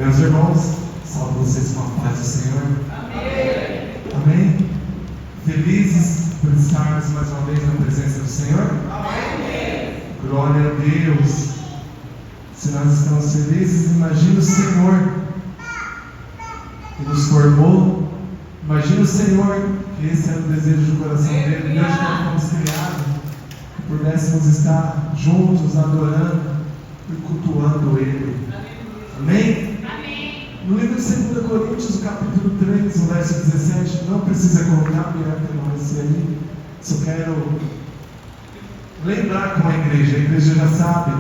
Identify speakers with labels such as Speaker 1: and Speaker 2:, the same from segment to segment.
Speaker 1: Meus irmãos, salve vocês com a paz do Senhor.
Speaker 2: Amém.
Speaker 1: Amém? Felizes por estarmos mais uma vez na presença do Senhor?
Speaker 2: Amém.
Speaker 1: Glória a Deus. Se nós estamos felizes, imagina o Senhor que nos formou. Imagina o Senhor, que esse era o desejo do coração dele, desde que nós fomos criados, que pudéssemos estar juntos, adorando e cultuando Ele. Amém? No livro de 2 Coríntios, capítulo 3, o verso 17, não precisa colocar, porque não vai ser aí. Só quero lembrar com a igreja já sabe.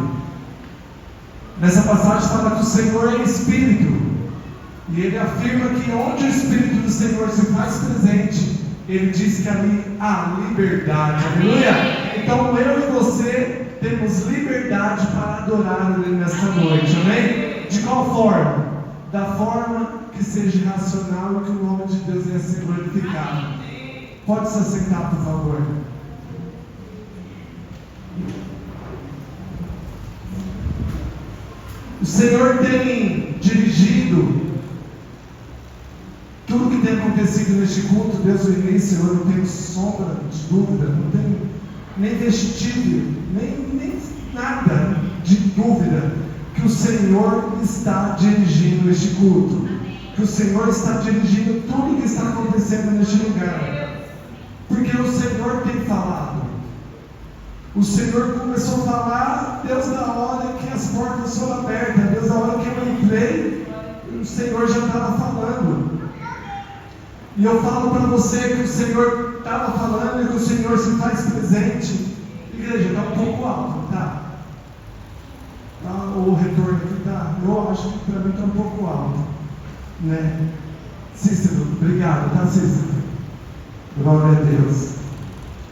Speaker 1: Nessa passagem fala que o Senhor é Espírito, e ele afirma que onde o Espírito do Senhor se faz presente, ele diz que ali há liberdade. Aleluia! Então eu e você temos liberdade para adorar Ele nesta noite, amém? De qual forma? Da forma que seja racional e que o nome de Deus venha ser glorificado. Pode se assentar, por favor. O Senhor tem dirigido tudo que tem acontecido neste culto desde o início. Eu não tenho sombra de dúvida, não tenho nem vestígio, nem nada de dúvida que o Senhor está dirigindo este culto, que o Senhor está dirigindo tudo que está acontecendo neste lugar, porque o Senhor tem falado. O Senhor começou a falar desde a hora que as portas foram abertas, desde a hora que eu entrei, o Senhor já estava falando. E eu falo para você que o Senhor estava falando e que o Senhor se faz presente. Igreja, está um pouco alto, tá? O retorno aqui está, eu acho que para mim está um pouco alto, né? Cícero, obrigado, tá, Cícero? Glória a Deus.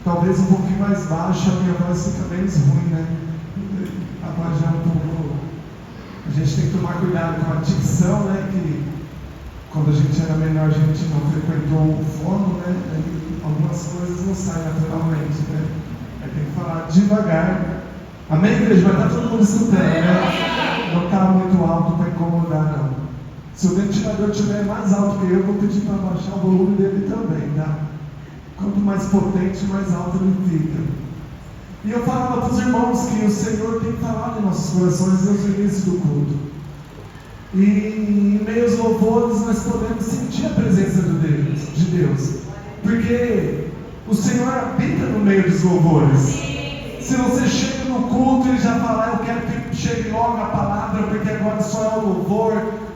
Speaker 1: Talvez um pouquinho mais baixo, a minha voz fica menos ruim, né? A voz já é um pouco. A gente tem que tomar cuidado com a dicção, né? Que quando a gente era menor, a gente não frequentou o fono, né? Aí algumas coisas não saem naturalmente, né? Aí tem que falar devagar. Amém, igreja? Mas está todo mundo escutando, né? Não está muito alto para incomodar, não. Se o ventilador estiver mais alto que eu vou pedir para baixar o volume dele também, tá? Quanto mais potente, mais alto ele fica. E eu falava para os irmãos que o Senhor tem falado em nossos corações desde o início do culto. E em meio aos louvores nós podemos sentir a presença de Deus. Porque o Senhor habita no meio dos louvores. Se você chega no culto e já fala, eu quero que chegue logo a palavra, porque agora só é o louvor,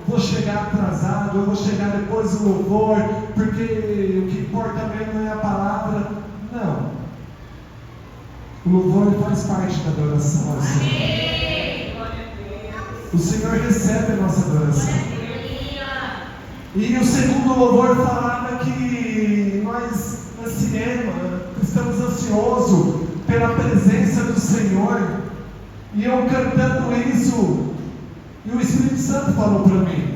Speaker 1: vou chegar atrasado, eu vou chegar depois do louvor, porque o que importa mesmo não é a palavra. Não. O louvor faz parte da adoração ao Senhor. O Senhor recebe a nossa adoração. E o segundo louvor falava que nós, nesse tema, estamos ansiosos pela presença do Senhor. E eu cantando isso, e o Espírito Santo falou para mim,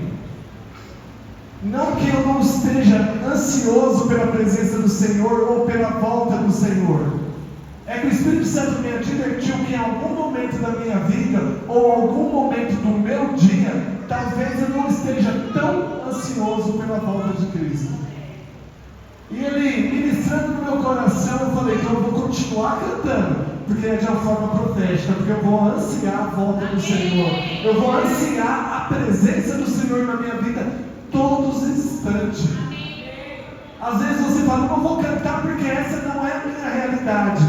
Speaker 1: não que eu não esteja ansioso pela presença do Senhor ou pela volta do Senhor, é que o Espírito Santo me advertiu que em algum momento da minha vida ou algum momento do meu dia, talvez eu não esteja tão ansioso pela volta de Cristo. E ele ministrando no meu coração, eu falei que eu vou continuar cantando, porque é de uma forma profética, porque eu vou ansiar a volta do Senhor, eu vou ansiar a presença do Senhor na minha vida todos os instantes. Às vezes você fala, não vou cantar porque essa não é a minha realidade.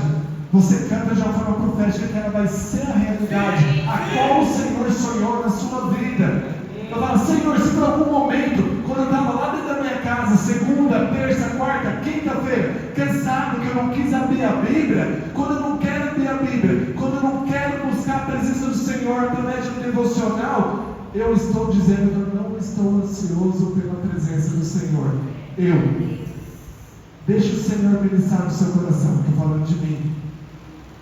Speaker 1: Você canta de uma forma profética que ela vai ser a realidade a qual o Senhor sonhou na sua vida. Eu falo, Senhor, se por algum momento, quando eu estava lá dentro da minha casa, segunda, terça, quarta, quinta-feira, cansado, que eu não quis abrir a Bíblia, quando eu não quero abrir a Bíblia, quando eu não quero buscar a presença do Senhor através de um devocional, eu estou dizendo que eu não estou ansioso pela presença do Senhor. Deixa o Senhor ministrar no seu coração, estou falando de mim.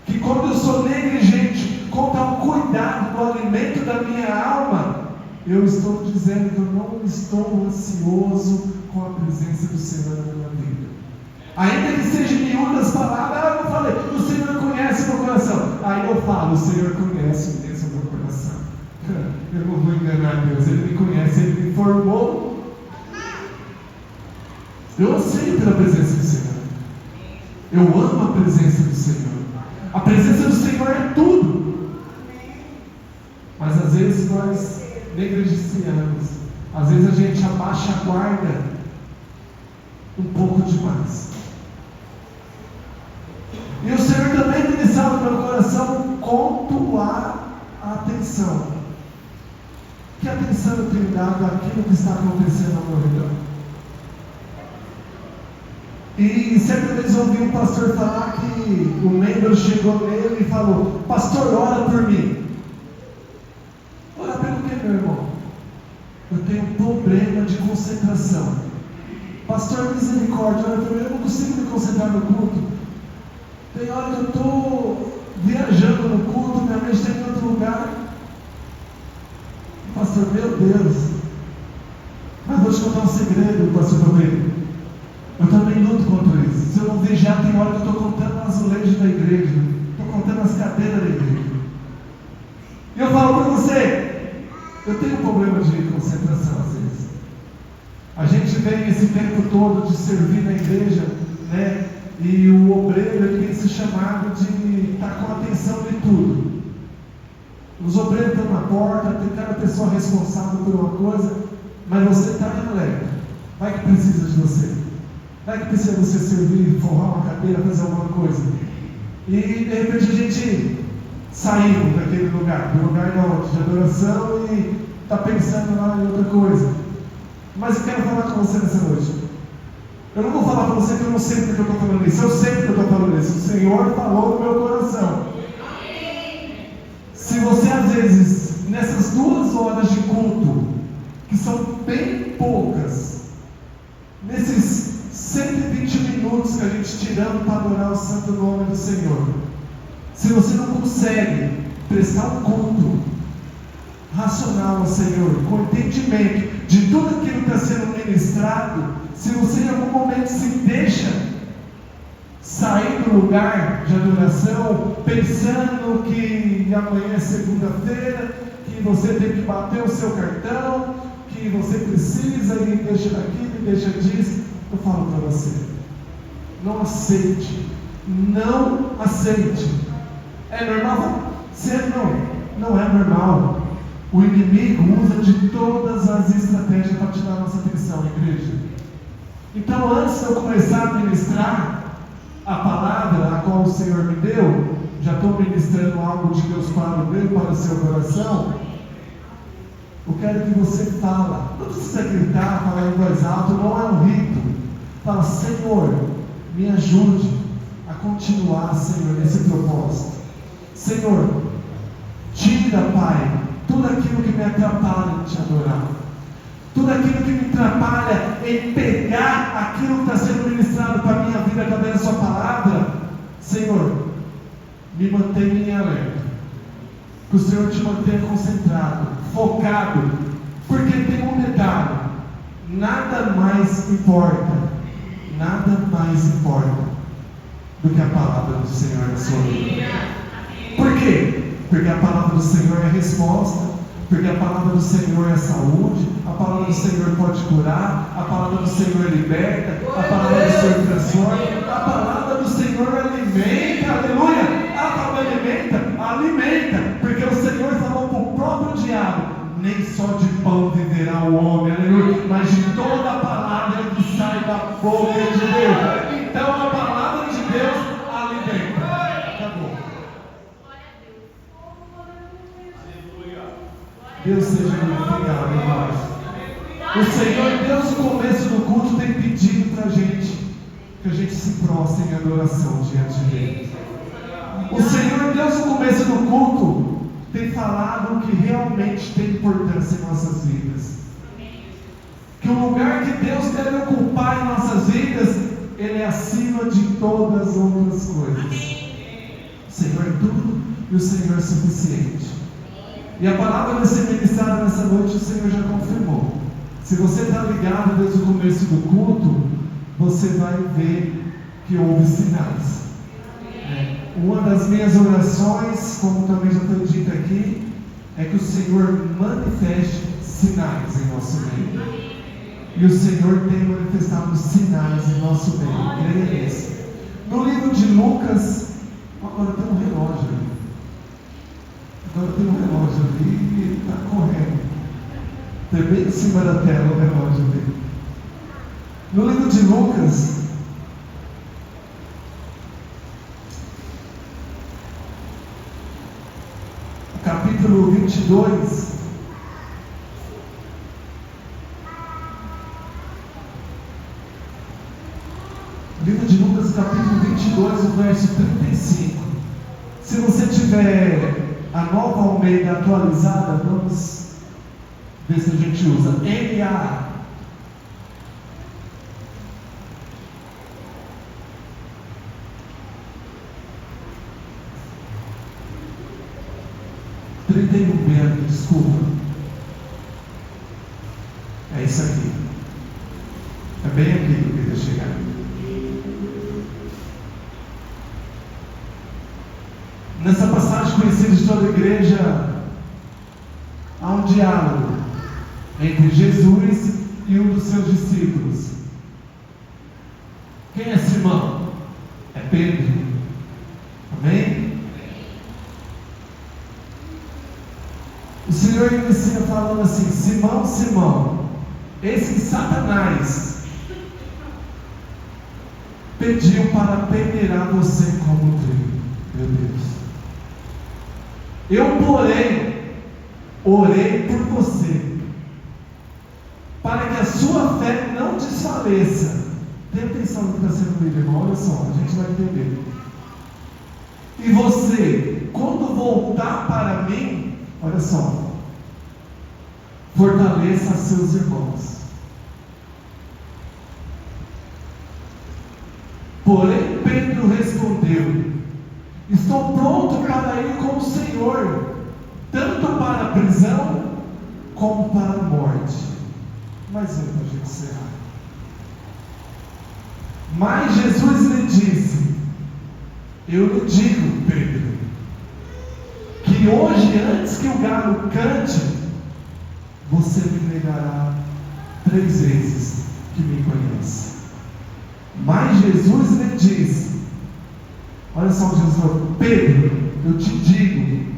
Speaker 1: Que quando eu sou negligente quanto ao cuidado do alimento da minha alma, eu estou dizendo que eu não estou ansioso com a presença do Senhor na minha vida. Ainda que seja em miúdas palavras, eu falei, o Senhor conhece meu coração. Aí eu falo, o Senhor conhece mesmo meu coração. Eu não vou enganar Deus, Ele me conhece, Ele me formou. Eu anseio pela presença do Senhor. Eu amo a presença do Senhor. A presença do Senhor é tudo. Mas às vezes nós negligenciamos. Às vezes a gente abaixa a guarda um pouco demais. E o Senhor também ministrava no meu coração quanto à atenção. Que atenção eu tenho dado àquilo que está acontecendo ao meu redor? E certa vez eu ouvi um pastor falar que o membro chegou nele e falou: pastor, ora por mim. Ora pelo que, meu irmão? Eu tenho um problema de concentração. Pastor, misericórdia, ora por mim. Eu não consigo me concentrar no culto. Tem hora que eu estou viajando no culto, minha mente está em outro lugar. Pastor, meu Deus. Mas vou te contar um segredo, pastor Rodrigo. Eu também luto contra isso. Se eu não vigiar, tem hora que eu estou contando as azulejos da igreja. Estou contando as cadeiras da igreja. E eu falo para você, eu tenho um problema de concentração às vezes. A gente vem esse tempo todo de servir na igreja, né? E o obreiro ele tem esse chamado de estar com atenção de tudo. Os obreiros estão na porta, tem cada pessoa responsável por uma coisa, mas você está em alerta. Vai que precisa de você. Vai que precisa você servir, forrar uma cadeira, fazer alguma coisa. E de repente a gente saiu daquele lugar, do lugar de adoração, e está pensando lá em outra coisa. Mas eu quero falar com você nessa noite. Eu não vou falar para você que eu não sei porque eu estou falando isso. Eu sei porque eu estou falando isso. O Senhor falou no meu coração. Se você às vezes, nessas 2 horas de culto, que são bem poucas, nesses 120 minutos que a gente tirando para adorar o santo nome do Senhor, se você não consegue prestar um culto racional ao Senhor, com entendimento de tudo aquilo que está sendo ministrado, se você em algum momento se deixa sair do lugar de adoração, pensando que amanhã é segunda-feira, que você tem que bater o seu cartão, que você precisa e deixa daquilo e deixa disso, eu falo para você, não aceite, não aceite. É normal? Não é normal. O inimigo usa de todas as estratégias para tirar a nossa atenção, igreja. Então, antes de eu começar a ministrar a palavra a qual o Senhor me deu, já estou ministrando algo de Deus para o meu e para o seu coração. Eu quero que você fala, não precisa gritar, falar em voz alta, não é um rito. Fala: Senhor, me ajude a continuar, Senhor, nesse propósito. Senhor, tira, Pai, tudo aquilo que me atrapalha de te adorar. Tudo aquilo que me atrapalha em pegar aquilo que está sendo ministrado para a minha vida através da sua palavra. Senhor, me mantenha em alerta. Que o Senhor te mantenha concentrado, focado. Porque tem um detalhe: nada mais importa do que a palavra do Senhor na sua vida. Por quê? Porque a palavra do Senhor é a resposta. Porque a palavra do Senhor é a saúde, a palavra do Senhor pode curar, a palavra do Senhor liberta, a palavra do Senhor transforma, a palavra do Senhor alimenta, aleluia! A palavra alimenta, porque o Senhor falou para o próprio diabo: nem só de pão viverá o homem, aleluia, mas de toda a palavra que sai da boca de Deus. Então a palavra de Deus alimenta. Acabou. Deus seja glorificado, irmãos. O Senhor, Deus, no começo do culto, tem pedido para a gente que a gente se prostre em adoração diante dele. O Senhor, Deus, no começo do culto, tem falado o que realmente tem importância em nossas vidas. Que o lugar que Deus deve ocupar em nossas vidas, Ele é acima de todas as outras coisas. O Senhor é tudo e o Senhor é suficiente. E a palavra vai ser ministrada nessa noite, o Senhor já confirmou. Se você está ligado desde o começo do culto, você vai ver que houve sinais. Uma das minhas orações, como também já foi dito aqui, é que o Senhor manifeste sinais em nosso meio. E o Senhor tem manifestado sinais em nosso meio. Creia nisso. No livro de Lucas, agora tem um relógio ali. E está correndo. Está bem em cima da tela o relógio dele. No livro de Lucas, capítulo 22, livro de Lucas, capítulo 22, o verso 35. Se você tiver a Nova Almeida atualizada, vamos ver se a gente usa NA. Desculpa. É isso aqui. É bem aqui que eu queria chegar. Nessa passagem conhecida de toda a igreja, há um diálogo entre Jesus e um dos seus discípulos. Quem é Simão? É Pedro. Amém? O Senhor inicia falando assim: Simão, Simão, eis que Satanás pediu para peneirar você como trigo. Meu Deus. Eu, porém, orei por você, para que a sua fé não desfaleça. Tenha atenção no que está sendo lido, irmão. Olha só, a gente vai entender. E você, quando voltar para mim, olha só, fortaleça seus irmãos. Porém Pedro respondeu: estou pronto para ir com o Senhor, tanto para a prisão como para a morte. Mas é para a gente encerrar. Mas Jesus lhe disse: eu lhe digo, Pedro, que hoje, antes que o galo cante, você me negará 3 vezes que me conhece. Mas Jesus lhe disse: olha só o que Jesus falou: Pedro, eu te digo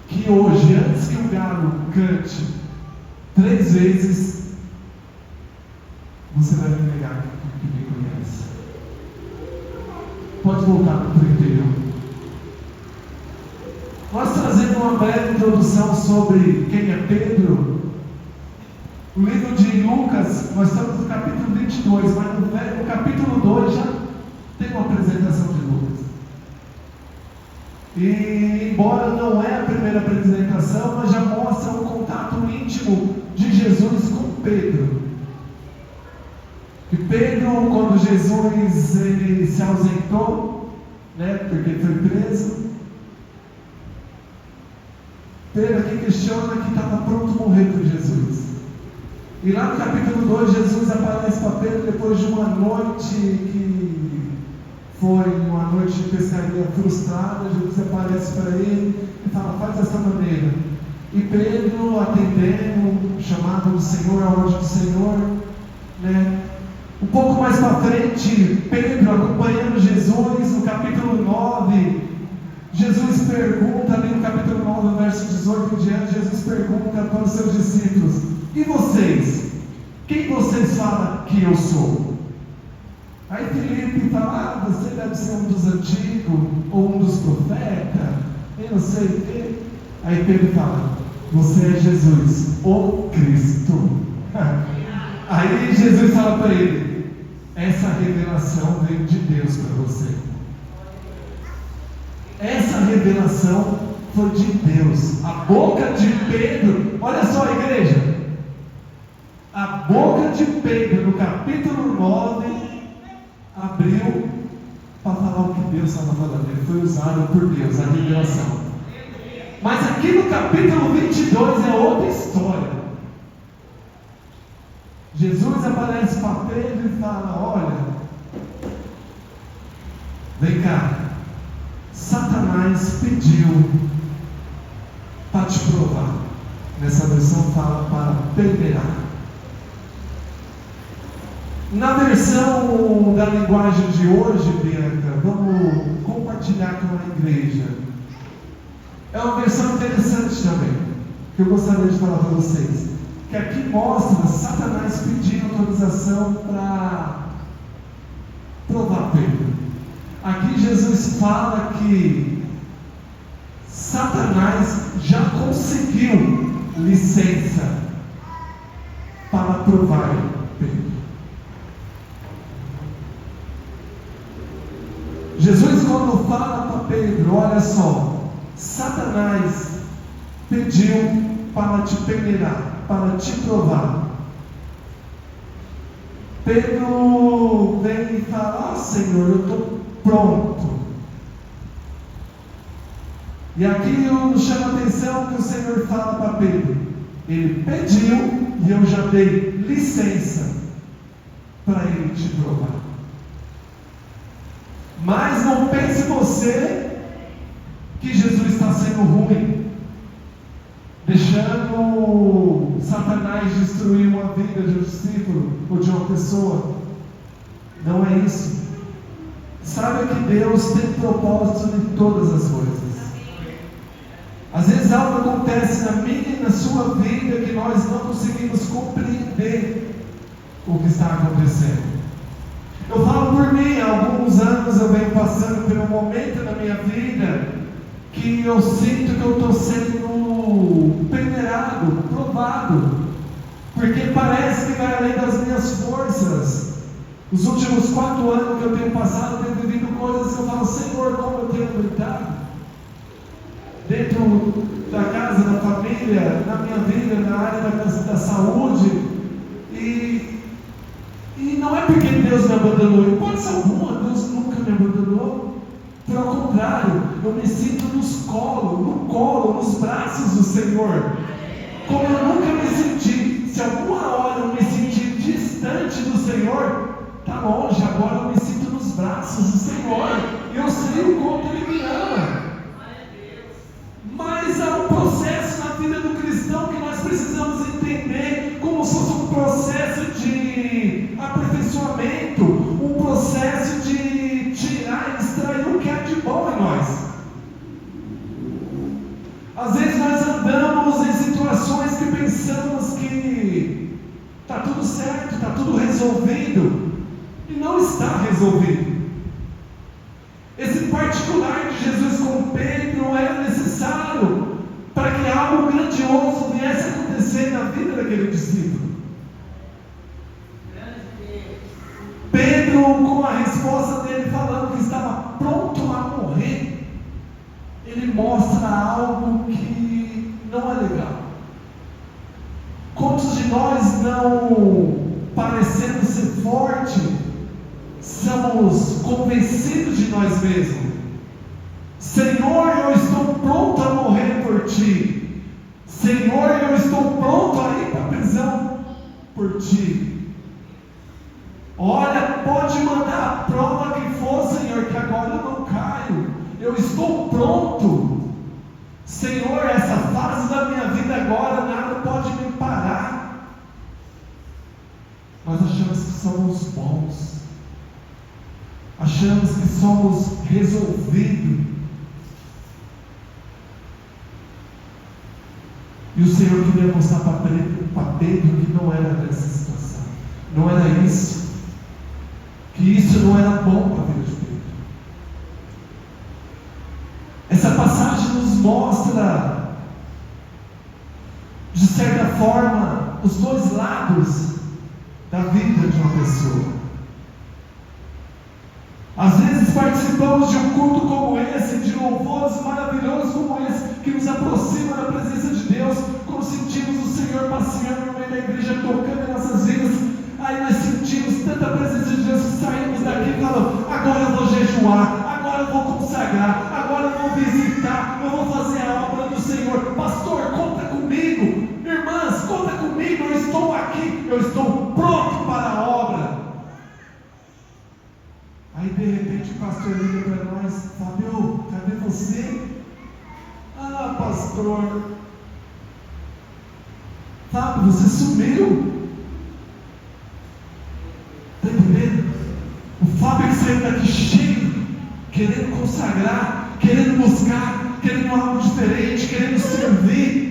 Speaker 1: que hoje, antes que o galo cante 3 vezes, você vai me negar que me conhece. Pode voltar para o 31. Nós trazemos uma breve introdução sobre quem é Pedro. O livro de Lucas, nós estamos no capítulo 22, mas no capítulo 2 já tem uma apresentação de Lucas. E embora não é a primeira apresentação, mas já mostra um contato íntimo de Jesus com Pedro. E Pedro, quando Jesus ele se ausentou, porque foi preso, Pedro aqui questiona que estava pronto a morrer por Jesus. E lá no capítulo 2, Jesus aparece para Pedro depois de uma noite que foi uma noite de pescaria frustrada. Jesus aparece para ele e fala: faz dessa maneira. E Pedro, atendendo o chamado do Senhor, a ordem do Senhor, Um pouco mais para frente, Pedro acompanhando Jesus, no capítulo 9, Jesus pergunta, ali no capítulo 9, verso 18 em diante, Jesus pergunta para os seus discípulos: e vocês? Quem vocês falam que eu sou? Aí Filipe fala: você deve ser um dos antigos, ou um dos profetas, eu não sei o quê. Aí Pedro fala: você é Jesus, o Cristo. Aí Jesus fala para ele: essa revelação veio de Deus para você. Essa revelação foi de Deus. A boca de Pedro, olha só, igreja, a boca de Pedro no capítulo 9 abriu para falar o que Deus estava falando. Ele foi usado por Deus, a revelação. Mas aqui no capítulo 22 é outra história. Jesus aparece para Pedro e fala: olha, vem cá, Satanás pediu te provar. Nessa versão fala para peneirar. Na versão da linguagem de hoje, Bianca, vamos compartilhar com a igreja. É uma versão interessante também, que eu gostaria de falar para vocês. Que aqui mostra Satanás pedindo autorização para provar Pedro. Aqui Jesus fala que Satanás já conseguiu licença para provar Pedro. Jesus, quando fala para Pedro, olha só, Satanás pediu para te peneirar, para te provar. Pedro vem e fala: Senhor, eu estou pronto. E aqui nos chama a atenção que o Senhor fala para Pedro: ele pediu e eu já dei licença para ele te provar. Mas não pense você que Jesus está sendo ruim, deixando Satanás destruir uma vida de um discípulo ou de uma pessoa. Não é isso. Saiba que Deus tem propósito em todas as coisas. Às vezes algo acontece na minha e na sua vida que nós não conseguimos compreender o que está acontecendo. Eu falo por mim, há alguns anos eu venho passando por um momento na minha vida que eu sinto que eu estou sendo peneirado, provado, porque parece que vai além das minhas forças. Os últimos 4 anos que eu tenho passado, eu tenho vivido coisas que eu falo: Senhor, como eu tenho aguentado? Dentro da casa, da família, na minha vida, na área da saúde, e não é porque Deus me abandonou, em hipótese alguma, Deus nunca me abandonou. Pelo contrário, eu me sinto no colo, nos braços do Senhor, como eu nunca me senti. Se alguma hora eu me senti distante do Senhor, está longe, agora eu me sinto nos braços do Senhor, e eu sei o quanto Ele me ama. Mas há um processo na vida do cristão que nós precisamos entender como se fosse um processo de aperfeiçoamento, um processo de tirar e extrair o que há de bom em nós. Às vezes nós andamos em situações que pensamos que está tudo certo, está tudo resolvido, e não está resolvido. Esse particular de Jesus com Pedro era necessário para que algo grandioso viesse a acontecer na vida daquele discípulo. Pedro, com a resposta dele falando que estava pronto a morrer, ele mostra algo que não é legal. Quantos de nós, não parecendo ser forte, somos convencidos de nós mesmos? Senhor, eu estou pronto a morrer por Ti. Senhor, eu estou pronto a ir para a prisão por Ti. Olha, pode mandar a prova que for, Senhor, que agora eu não caio. Eu estou pronto. Senhor, essa fase da minha vida agora, nada pode me parar. Nós achamos que somos bons. Achamos que somos resolvidos. E o Senhor queria mostrar para Pedro que não era dessa situação. Não era isso. Que isso não era bom para a vida de Pedro. Essa passagem nos mostra, de certa forma, os dois lados da vida de uma pessoa. Às vezes participamos de um culto como esse, de louvores maravilhosos como esse, que nos aproxima da presença de Deus, quando sentimos o Senhor passeando no meio da igreja, tocando em nossas vidas. Aí nós sentimos tanta presença de Deus que saímos daqui e falamos: agora eu vou jejuar, agora eu vou consagrar, agora eu vou visitar, eu vou fazer a obra do Senhor. Pastor, conta comigo. Irmãs, conta comigo, eu estou aqui, eu estou pronto para a obra. Aí de repente o pastor liga para nós: Fábio, cadê você? Ah, pastor, Fábio, você sumiu. Está entendendo? O Fábio que saiu daqui cheio, querendo consagrar, querendo buscar, querendo algo diferente, querendo servir.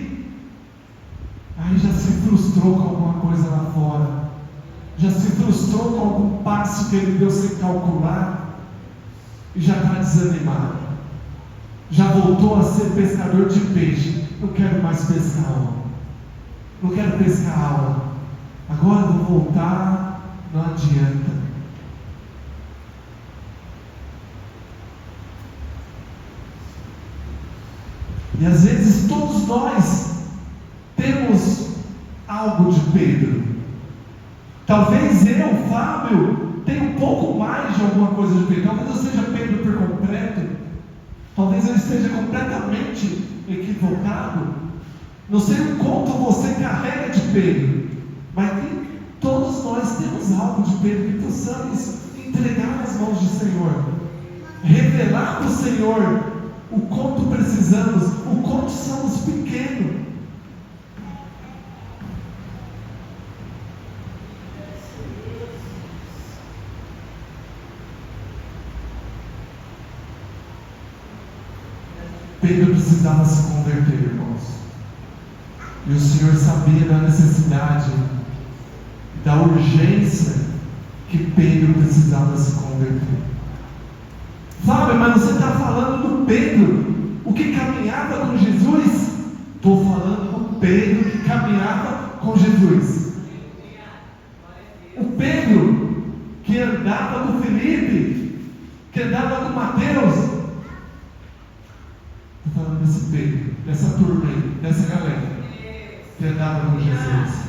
Speaker 1: Aí já se frustrou com alguma coisa lá fora. Já se frustrou com algum passo que ele deu sem calcular. E já está desanimado. Já voltou a ser pescador de peixe. Não quero mais pescar alma. Não quero pescar alma. Agora eu vou voltar. Não adianta. E às vezes todos nós temos algo de Pedro. Talvez eu, Fábio, tenha um pouco mais de alguma coisa de Pedro. Talvez eu seja Pedro por completo. Talvez eu esteja completamente equivocado. Não sei o quanto você carrega de Pedro, mas todos nós temos algo de Pedro que possamos entregar nas mãos do Senhor, revelar para o Senhor o quanto precisamos, o quanto somos pequenos. Pedro precisava se converter, irmãos. E o Senhor sabia da necessidade, da urgência que Pedro precisava se converter. Fábio, mas você está falando do Pedro, o que caminhava com Jesus? Estou falando do Pedro que caminhava com Jesus. O Pedro que andava com Felipe, que andava com Mateus. Estou falando desse Pedro, dessa turma aí, dessa galera que andava com Jesus.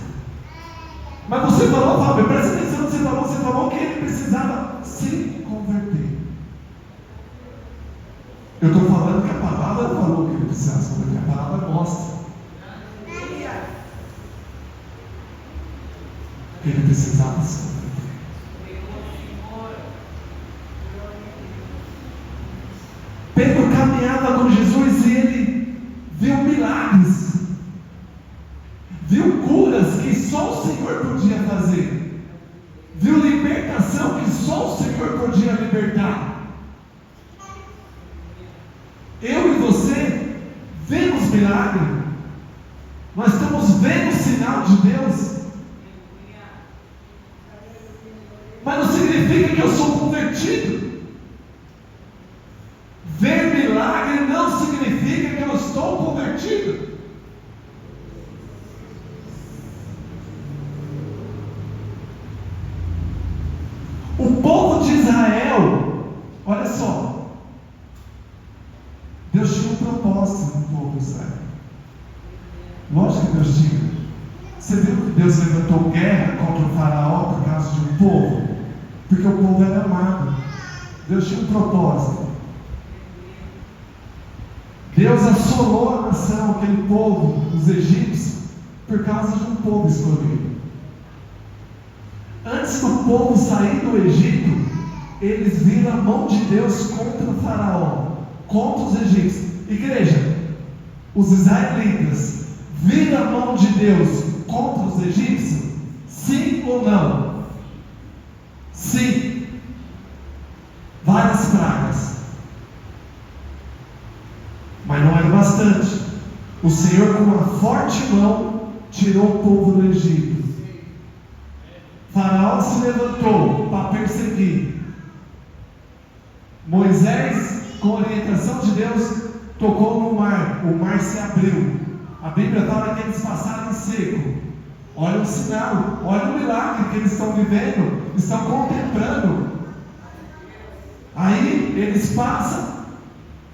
Speaker 1: Mas você falou, Fábio, presta atenção no que você falou que ele precisava se converter. Eu estou falando que a palavra falou que ele precisava se converter, a palavra mostra que ele precisava se converter. Pedro caminhava com Jesus e ele viu milagres, viu curas que só o Senhor podia fazer, viu libertação que só o Senhor podia libertar. Eu e você vemos milagre, nós estamos vendo o sinal de Deus, mas não significa que eu sou convertido. Ver milagre não significa que eu estou convertido. O povo de Israel, olha só, Deus tinha um propósito no povo de Israel. Lógico que Deus tinha. Você viu que Deus levantou guerra contra o faraó por causa de um povo? Porque o povo era amado. Deus tinha um propósito. Deus assolou a nação, aquele povo, os egípcios, por causa de um povo escolhido. Antes do povo sair do Egito, eles viram a mão de Deus contra o faraó, contra os egípcios. Igreja, os israelitas viram a mão de Deus contra os egípcios? Sim ou não? Sim. Várias pragas. Mas não era bastante. O Senhor, com uma forte mão, tirou o povo do Egito. Faraó se levantou para perseguir. Moisés, com orientação de Deus, tocou no mar. O mar se abriu. A Bíblia fala que eles passaram em seco. Olha o sinal, olha o milagre que eles estão vivendo, estão contemplando. Aí eles passam,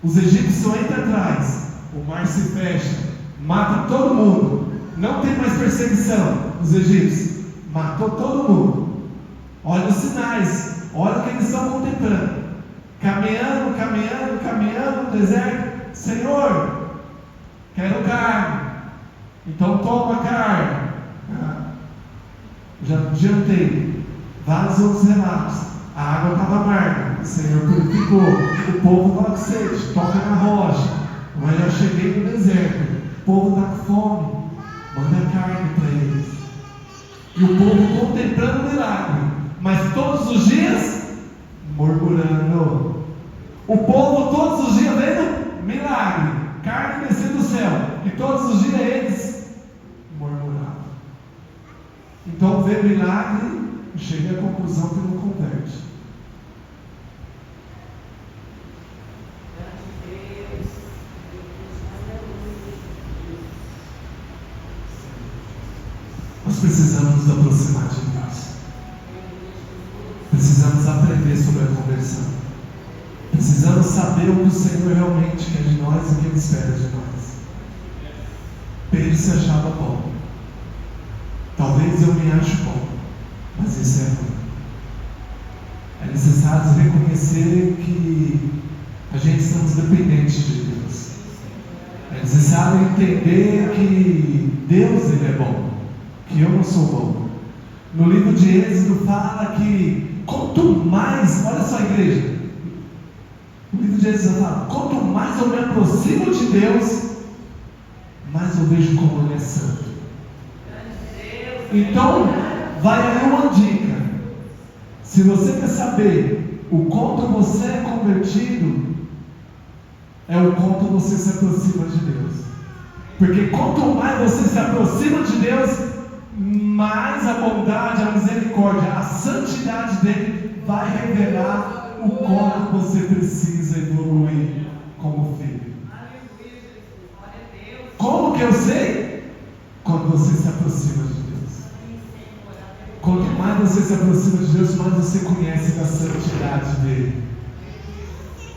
Speaker 1: os egípcios entram atrás, o mar se fecha, mata todo mundo, não tem mais perseguição. Os egípcios matou todo mundo. Olha os sinais, olha o que eles estão contemplando. Caminhando no deserto. Senhor, quero carne. Então toma carne. Já adiantei. Vários outros relatos. A água estava amarga. O Senhor purificou. O povo estava com sede. Toca na rocha. Mas eu cheguei no deserto. O povo está com fome. Manda carne para E o povo contemplando o milagre, mas todos os dias murmurando. O povo todos os dias vendo milagre, carne descendo do céu, e todos os dias eles murmuravam. Então vê milagre e chega à conclusão que não converte. Nós precisamos nos aproximar de Deus. Precisamos aprender sobre a conversão. Precisamos saber o que o Senhor realmente quer de nós e o que Ele espera de nós. Pedro se achava bom. Talvez eu me ache bom, mas isso é ruim. É necessário reconhecer que a gente estamos dependentes de Deus. É necessário entender que Deus Ele é bom, que eu não sou bom. No livro de Êxodo fala que quanto mais, olha só a igreja, o livro de Êxodo fala, quanto mais eu me aproximo de Deus, mais eu vejo como Ele é santo. Então, vai aí uma dica. Se você quer saber o quanto você é convertido, é o quanto você se aproxima de Deus. Porque quanto mais você se aproxima de Deus, mais a bondade, a misericórdia, a santidade dele vai revelar o quanto você precisa evoluir como filho. Como que eu sei? Quando você se aproxima de Deus. Quanto mais você se aproxima de Deus, mais você conhece da santidade dele.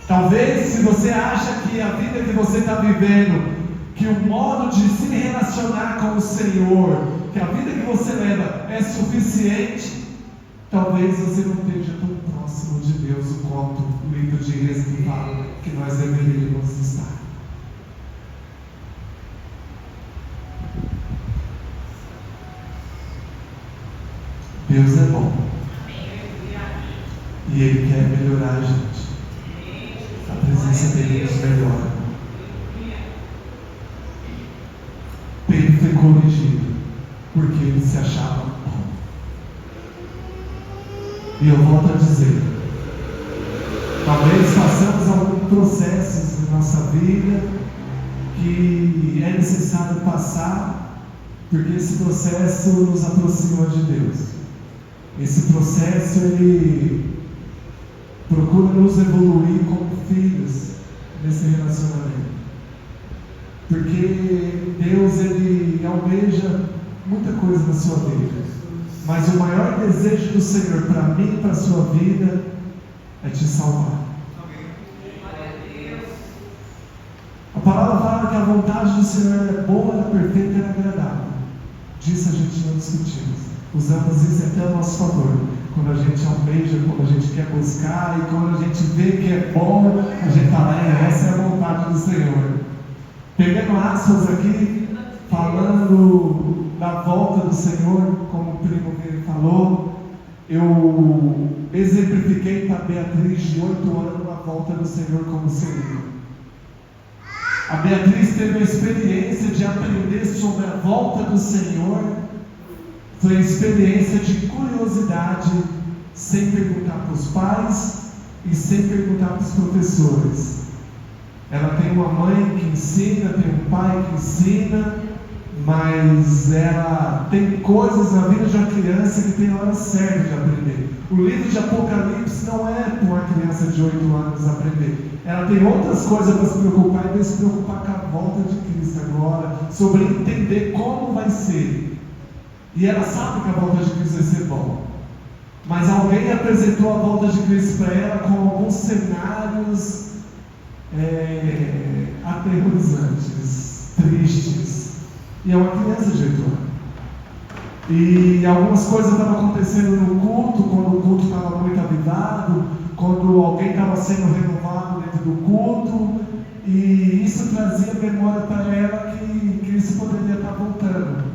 Speaker 1: Talvez, se você acha que a vida que você está vivendo, que o modo de se relacionar com o Senhor, que a vida que você leva é suficiente, talvez você não esteja tão próximo de Deus o quanto o livro de Êxodo fala que nós deveríamos estar. Deus é bom e Ele quer melhorar a gente. A presença dele nos melhora. Pedro foi corrigido porque ele se achava bom. E eu volto a dizer, talvez façamos alguns processos na nossa vida que é necessário passar, porque esse processo nos aproxima de Deus. Esse processo, ele procura nos evoluir como filhos nesse relacionamento. Porque Deus, ele almeja muita coisa na sua vida. Mas o maior desejo do Senhor para mim e para a sua vida é te salvar. A palavra fala que a vontade do Senhor é boa, é perfeita e é agradável. Disso a gente não discutimos. Usamos isso até a nosso favor. Quando a gente almeja, quando a gente quer buscar e quando a gente vê que é bom, a gente fala, essa é a vontade do Senhor. Pegando aspas aqui, falando da volta do Senhor, como o primo dele falou, eu exemplifiquei para a Beatriz de 8 anos a volta do Senhor como seria. A Beatriz teve a experiência de aprender sobre a volta do Senhor. Foi a experiência de curiosidade, sem perguntar para os pais e sem perguntar para os professores. Ela tem uma mãe que ensina, tem um pai que ensina, mas ela tem coisas na vida de uma criança que tem hora certa de aprender. O livro de Apocalipse não é para uma criança de 8 anos aprender. Ela tem outras coisas para se preocupar, em vez de se preocupar com a volta de Cristo agora, sobre entender como vai ser. E ela sabe que a volta de Cristo vai ser bom. Mas alguém apresentou a volta de Cristo para ela com alguns cenários aterrorizantes, tristes. E é uma criança de 8 anos. E algumas coisas estavam acontecendo no culto, quando o culto estava muito avivado, quando alguém estava sendo renovado dentro do culto. E isso trazia memória para ela que Cristo poderia estar voltando.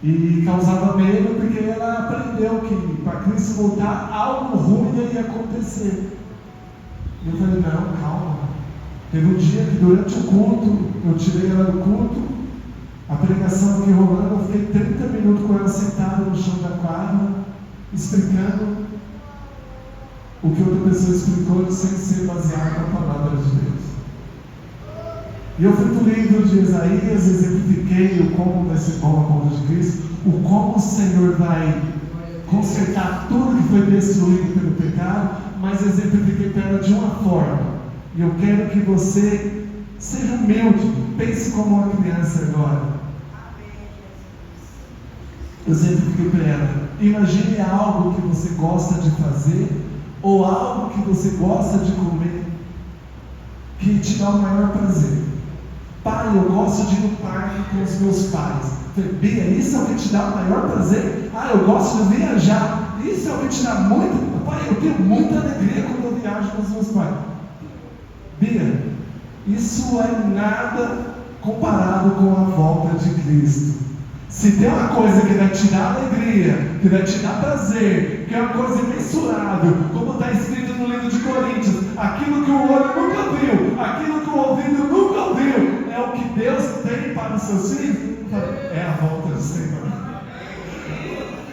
Speaker 1: E causava medo porque ela aprendeu que para Cristo voltar, algo ruim ia acontecer. E eu falei, não, calma. Teve um dia que durante o culto, eu tirei ela do culto A pregação aqui rolando, eu fiquei 30 minutos com ela sentada no chão da quadra, explicando o que outra pessoa explicou sem ser baseado na palavra de Deus. E eu fui para o livro de Isaías, exemplifiquei o como vai ser bom a volta de Cristo, o como o Senhor vai consertar tudo que foi destruído pelo pecado, mas exemplifiquei para ela de uma forma. E eu quero que você seja humilde, pense como uma criança agora. Eu exemplifiquei para ela. Imagine algo que você gosta de fazer, ou algo que você gosta de comer, que te dá o maior prazer. Pai, eu gosto de ir no parque com os meus pais. Bia, isso é o que te dá o maior prazer? Ah, eu gosto de viajar. Isso é o que te dá muito. Pai, eu tenho muita alegria quando eu viajo com os meus pais. Bia, isso é nada comparado com a volta de Cristo. Se tem uma coisa que vai te dar alegria, que vai te dar prazer, que é uma coisa imensurável, como está escrito no livro de Coríntios, aquilo que o olho nunca viu, aquilo que o ouvido nunca ouviu, é o que Deus tem para os seus filhos, é a volta do Senhor.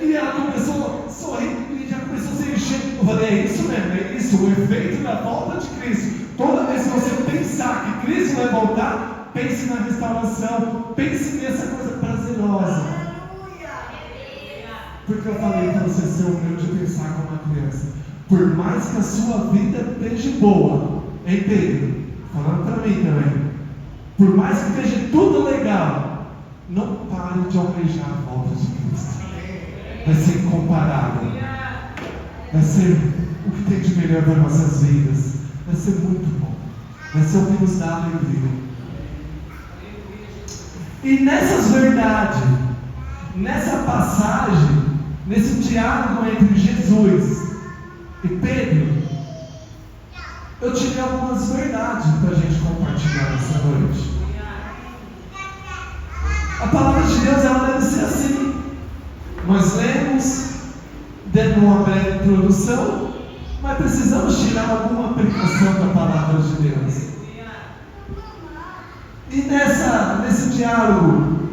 Speaker 1: E ela começou a sorrir e já começou a se encher. Eu falei, é isso mesmo, é isso, o efeito da volta de Cristo. Toda vez que você pensar que Cristo vai voltar, pense na restauração, pense nessa coisa prazerosa. Porque eu falei para você ser humilde e pensar como uma criança. Por mais que a sua vida esteja boa, hein, Pedro? Falando para mim também. Por mais que esteja tudo legal, não pare de almejar a volta de Cristo. Vai ser incomparável. Vai ser o que tem de melhor para nossas vidas. Vai ser muito bom. Vai ser o que nos dá alegria. E nessas verdades, nessa passagem, nesse diálogo entre Jesus e Pedro, eu tive algumas verdades para a gente compartilhar nessa noite. A palavra de Deus, ela deve ser assim. Nós lemos, dando uma breve introdução, mas precisamos tirar alguma aplicação da palavra de Deus. E nesse diálogo,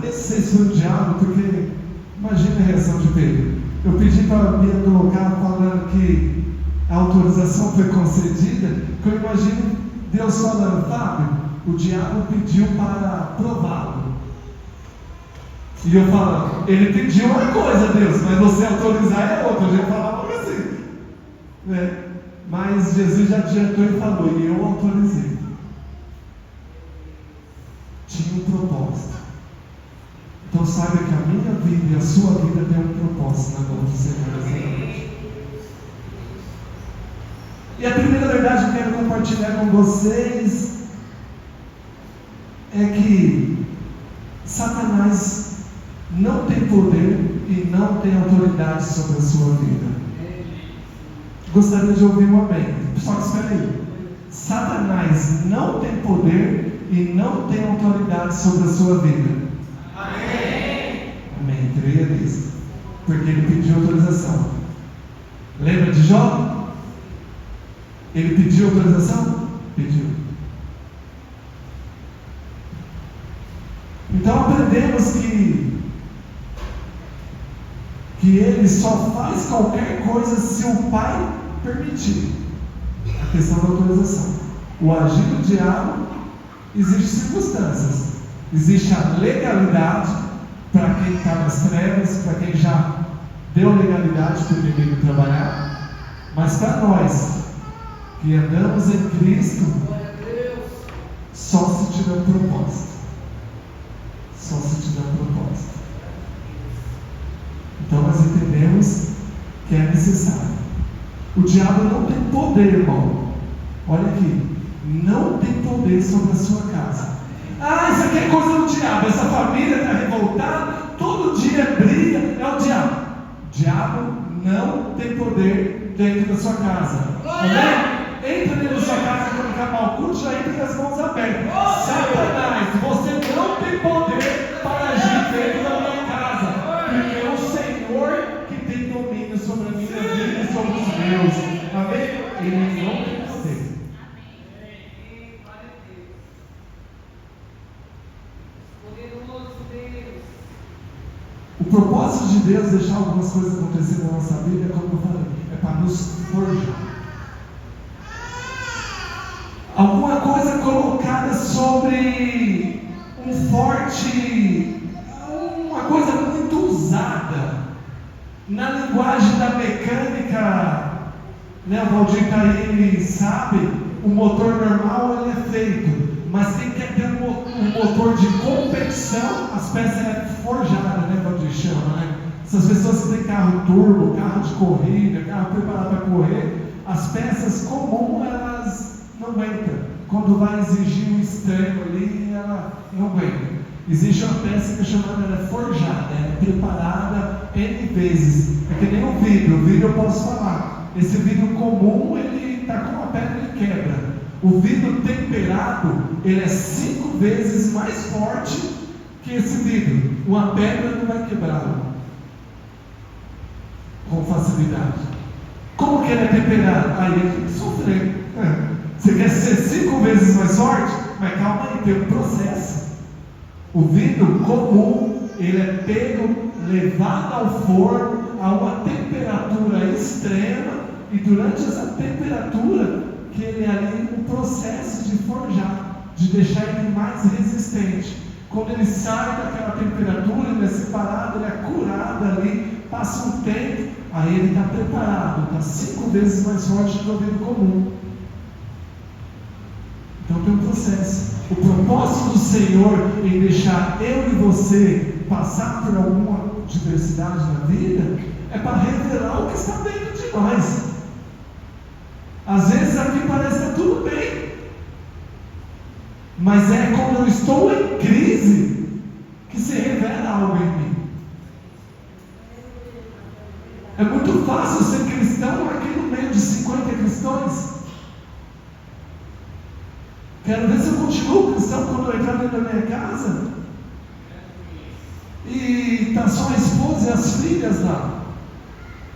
Speaker 1: esse foi um diálogo, porque imagina a reação de Pedro. Eu pedi para a Bia colocar falando que a autorização foi concedida, que eu imagino Deus falando, Fábio, o diabo pediu para prová-lo. E eu falando, ele pediu uma coisa, Deus, mas você autorizar é outra. Eu já falava assim, né? Mas Jesus já adiantou e falou, e eu autorizei. Tinha um propósito. Então saiba que a minha vida e a sua vida tem um propósito na mão do Senhor essa noite. E a primeira verdade que eu quero compartilhar com vocês é que Satanás não tem poder e não tem autoridade sobre a sua vida. Gostaria de ouvir um amém. Só que espera aí. Satanás não tem poder e não tem autoridade sobre a sua vida. Amém. Amém. Creia nisso. Porque ele pediu autorização. Lembra de Jó? Ele pediu autorização? Pediu. Então aprendemos que ele só faz qualquer coisa se o Pai permitir. A questão da autorização. O agir do diabo, existem circunstâncias. Existe a legalidade para quem está nas trevas, para quem já deu legalidade para o inimigo trabalhar. Mas para nós que andamos em Cristo, só se tiver propósito. Só se tiver propósito. Então nós entendemos que é necessário. O diabo não tem poder, irmão. Olha aqui. Não tem poder sobre a sua casa. Ah, isso aqui é coisa do diabo. Essa família está revoltada. Todo dia briga. É o diabo. O diabo não tem poder dentro da sua casa. Amém? Entra dentro da sua casa quando acabar o culto, já entra com as mãos abertas. Satanás, você não tem poder para agir dentro da minha casa. Porque é o Senhor que tem domínio sobre a minha vida e sobre os meus. Amém? Ele não tem poder. O propósito de Deus deixar algumas coisas acontecer na nossa vida, como eu falei, é para nos forjar. Alguma coisa colocada sobre uma coisa muito usada na linguagem da mecânica, né? O Valdir ele sabe, o motor normal ele é feito, mas quem quer ter um motor de competição, as peças é forjada, né, Valdir chama, né? Essas pessoas que têm carro turbo, carro de corrida, carro preparado para correr, as peças comuns elas não aguentam. Quando vai exigir um extremo ali, ela não aguenta. Existe uma peça que é chamada, ela é forjada, ela é preparada N vezes. É que nem um vidro, o vidro eu posso falar. Esse vidro comum, ele está com uma pedra e quebra. O vidro temperado, ele é 5 vezes mais forte que esse vidro. Uma pedra não vai quebrá-lo com facilidade. Como que ele é temperado? Aí ele tem que sofrer. Você quer ser 5 vezes mais forte? Mas calma aí, tem um processo. O vidro comum, ele é pego, levado ao forno a uma temperatura extrema, e durante essa temperatura que ele é ali um processo de forjar, de deixar ele mais resistente. Quando ele sai daquela temperatura, ele é separado, ele é curado ali, passa um tempo, aí ele está preparado, está 5 vezes mais forte que o vidro comum. Então tem um processo. O propósito do Senhor em deixar eu e você passar por alguma diversidade na vida é para revelar o que está dentro de nós. Às vezes aqui parece que está tudo bem, mas é quando eu estou em crise que se revela algo em mim. É muito fácil ser cristão aqui no meio de 50 cristãos. Quero ver se eu continuo cristão quando eu entrar dentro da minha casa e está só a esposa e as filhas lá.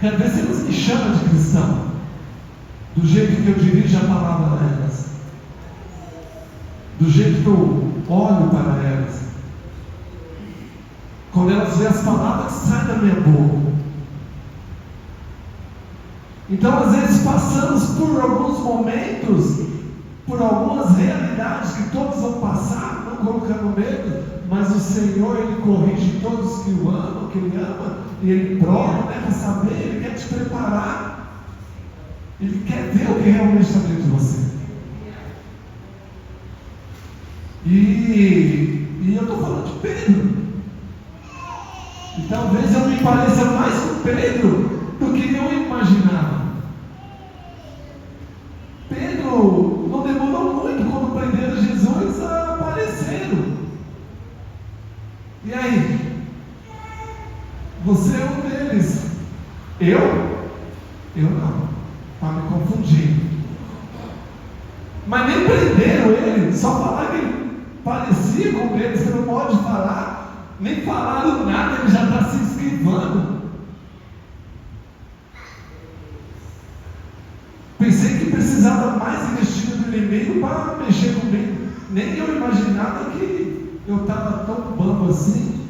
Speaker 1: Quero ver se eles me chamam de cristão, do jeito que eu dirijo a palavra a elas, do jeito que eu olho para elas, quando elas veem as palavras que saem da minha boca. Então às vezes passamos por alguns momentos, por algumas realidades que todos vão passar, não colocando medo, mas o Senhor, Ele corrige todos que o amam, que Ele ama, e Ele prova, né, para saber, Ele quer te preparar, Ele quer ver o que realmente está dentro de você. E eu estou falando de Pedro, e talvez eu me pareça mais com Pedro do que eu imaginava. Pedro não demorou muito quando prenderam Jesus a apareceram. E aí? Você é um deles. Eu? Eu não. Está me confundindo. Mas nem prenderam ele, só falaram que ele parecia com eles, você não pode falar, nem falaram nada, ele já está se esquivando. Pensei que precisava mais investida do inimigo para mexer comigo. Nem eu imaginava que eu estava tão bambo assim.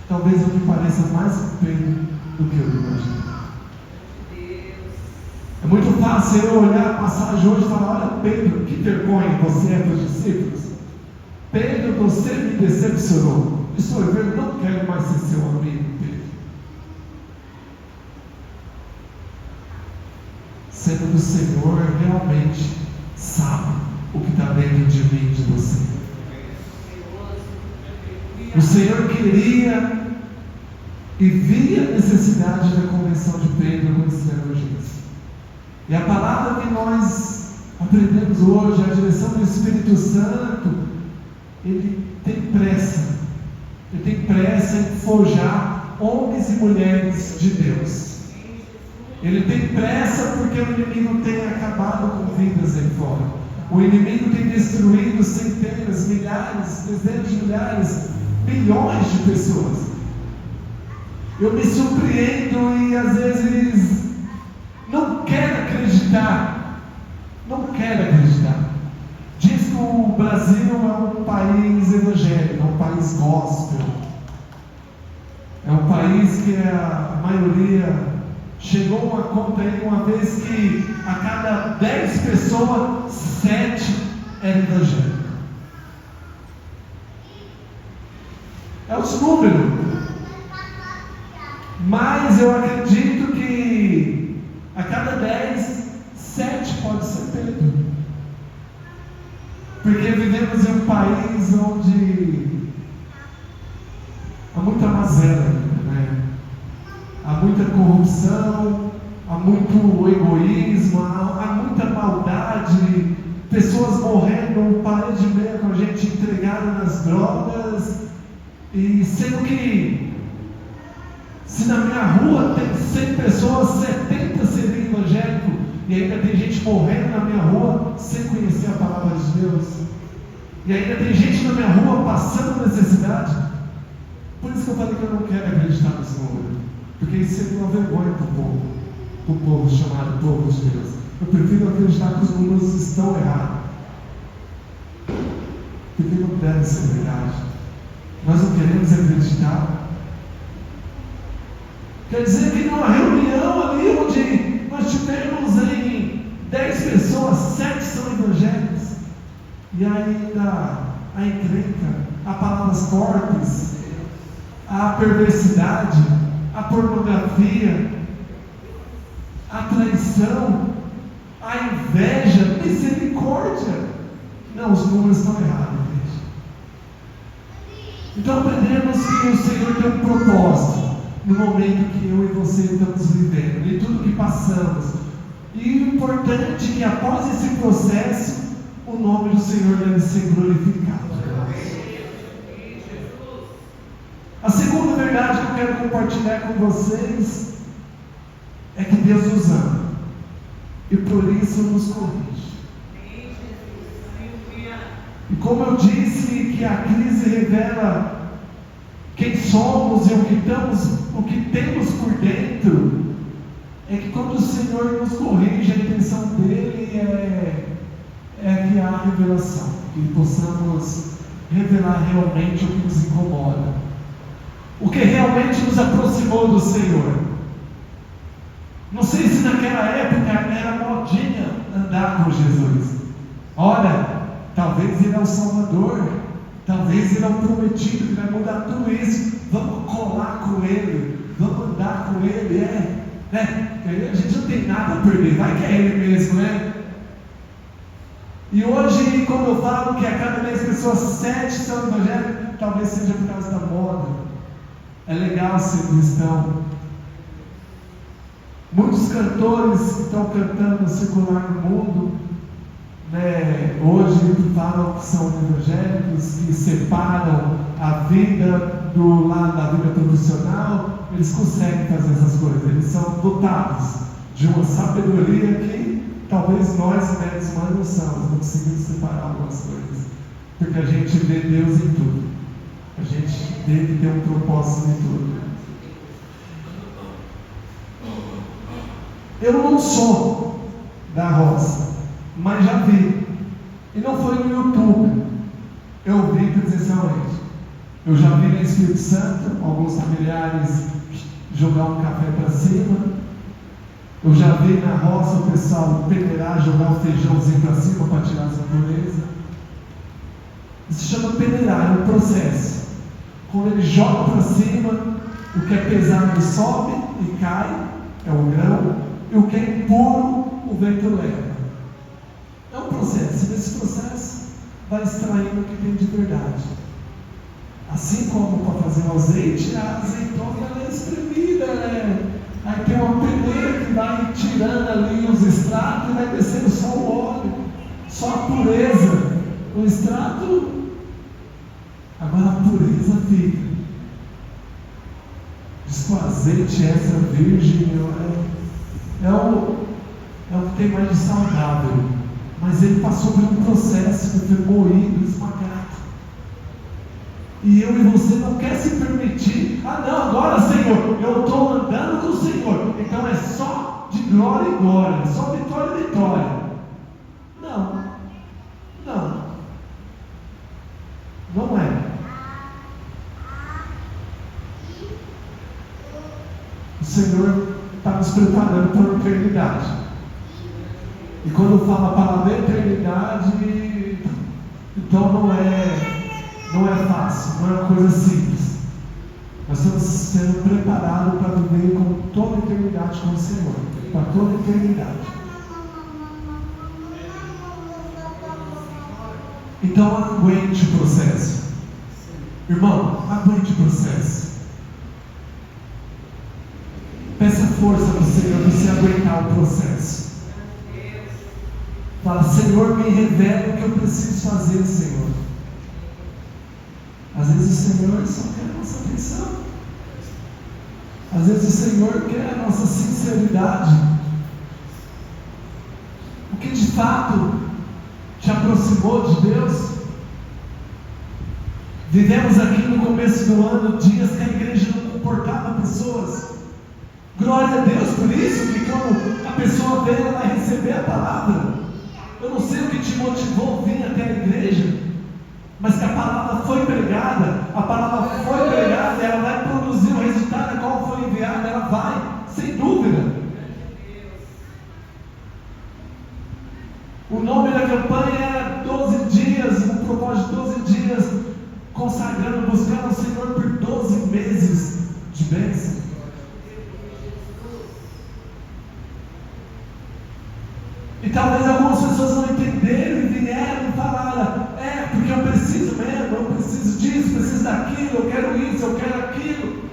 Speaker 1: Talvez eu me pareça mais com Pedro do que eu imaginava. É muito fácil eu olhar a passagem hoje e falar: olha, Pedro, que vergonha você é para os discípulos. Pedro, você me decepcionou. Isso eu não quero mais ser seu amigo, Pedro. Sendo que o Senhor realmente sabe o que está dentro de mim e de você. O Senhor queria e via a necessidade da conversão de Pedro com esses evangelhos. E a palavra que nós aprendemos hoje, a direção do Espírito Santo, ele tem pressa. Ele tem pressa em forjar homens e mulheres de Deus. Ele tem pressa porque o inimigo tem acabado com vidas aí fora. O inimigo tem destruído centenas, milhares, dezenas de milhares, milhões de pessoas. Eu me surpreendo e às vezes não quero acreditar. Não quero acreditar. Diz que o Brasil é um país evangélico, é um país gospel. país que a maioria chegou a uma conta aí uma vez que a cada 10 pessoas, 7 eram evangélicas. É os números. Mas eu acredito que a cada 10, 7 pode ser Pedro. Porque vivemos em um país onde há muita mazela, né? Há muita corrupção, há muito egoísmo, há muita maldade, pessoas morrendo, parede e meia com a gente entregada nas drogas, e sendo que se na minha rua tem 100 pessoas, 70 seriam evangélicos, e ainda tem gente morrendo na minha rua sem conhecer a palavra de Deus, e ainda tem gente na minha rua passando necessidade. Por isso que eu falei que eu não quero acreditar nesse número, porque isso seria uma vergonha para o povo chamado povo de Deus. Eu prefiro acreditar que os números estão errados, porque não deve ser verdade. Nós não queremos acreditar. Quer dizer que numa reunião ali onde nós tivemos em 10 pessoas, 7 são evangélicos, e ainda a encrenca, há palavras fortes, a perversidade, a pornografia, a traição, a inveja, misericórdia. Não, os números estão errados, gente. Então aprendemos que o Senhor tem um propósito no momento que eu e você estamos vivendo, em tudo que passamos. E o importante é que após esse processo, o nome do Senhor deve ser glorificado. A segunda verdade que eu quero compartilhar com vocês é que Deus nos ama e por isso nos corrige. E como eu disse que a crise revela quem somos e o que temos por dentro, é que quando o Senhor nos corrige, a intenção dele é que há revelação, que possamos revelar realmente o que nos incomoda, o que realmente nos aproximou do Senhor. Não sei se naquela época era modinha andar com Jesus. Olha, talvez ele é o Salvador, talvez ele é o prometido que vai mudar tudo isso. Vamos colar com ele, vamos andar com ele, a gente não tem nada a perder, vai que é ele mesmo, né? E hoje, quando eu falo que a cada 10 pessoas, 7 são evangélicos, talvez seja por causa da moda. É legal ser cristão. Muitos cantores que estão cantando secular no mundo, né, hoje falam que são evangélicos, que separam a vida do lado da vida profissional. Eles conseguem fazer essas coisas, eles são dotados de uma sabedoria que talvez nós, médicos humanos, não somos, não conseguimos separar algumas coisas, porque a gente vê Deus em tudo, a gente deve ter um propósito em tudo. Eu não sou da roça, mas já vi, e não foi no YouTube, eu vi presencialmente. Eu já vi no Espírito Santo alguns familiares jogar um café para cima. Eu já vi na roça o pessoal peneirar, jogar o feijãozinho para cima para tirar as impurezas. Isso se chama peneirar, é um processo. Quando ele joga para cima, o que é pesado sobe e cai, é o grão, e o que é impuro, o vento leva. É um processo, e nesse processo vai extraindo o que tem de verdade. Assim como para fazer o azeite, a azeitona ela é espremida, né? Aí tem uma peneira que vai tirando ali os extratos e vai descendo só o óleo, só a pureza. O extrato, agora a pureza fica. Diz que o azeite extra virgem é o que tem mais de saudável, mas ele passou por um processo que foi moído, esmagado. E eu e você não quer se permitir. Ah não, agora Senhor, eu estou andando com o Senhor, então é só de glória em glória, só vitória em vitória. Não é. Senhor está nos preparando para a eternidade. E quando fala a palavra eternidade, então não é fácil, não é uma coisa simples. Nós estamos sendo preparados para viver com toda a eternidade com o Senhor, para toda a eternidade. Então aguente o processo. Irmão, aguente o processo. Peça força para o Senhor para você aguentar o processo. Fala, Senhor, me revela o que eu preciso fazer, Senhor. Às vezes o Senhor só quer a nossa atenção. Às vezes o Senhor quer a nossa sinceridade. O que de fato te aproximou de Deus? Vivemos aqui no começo do ano dias que a igreja não comportava pessoas. Glória a Deus por isso, que quando a pessoa veio, ela vai receber a palavra. Eu não sei o que te motivou a vir até a igreja, mas que a palavra foi pregada, e ela vai produzir o resultado a qual foi enviada, ela vai, sem dúvida. O nome da campanha era 12 dias, um propósito de 12 dias, consagrando, buscando o Senhor por 12 meses de bênção. E talvez algumas pessoas não entenderam e vieram e falaram, porque eu preciso mesmo, eu preciso disso, preciso daquilo, eu quero isso, eu quero aquilo.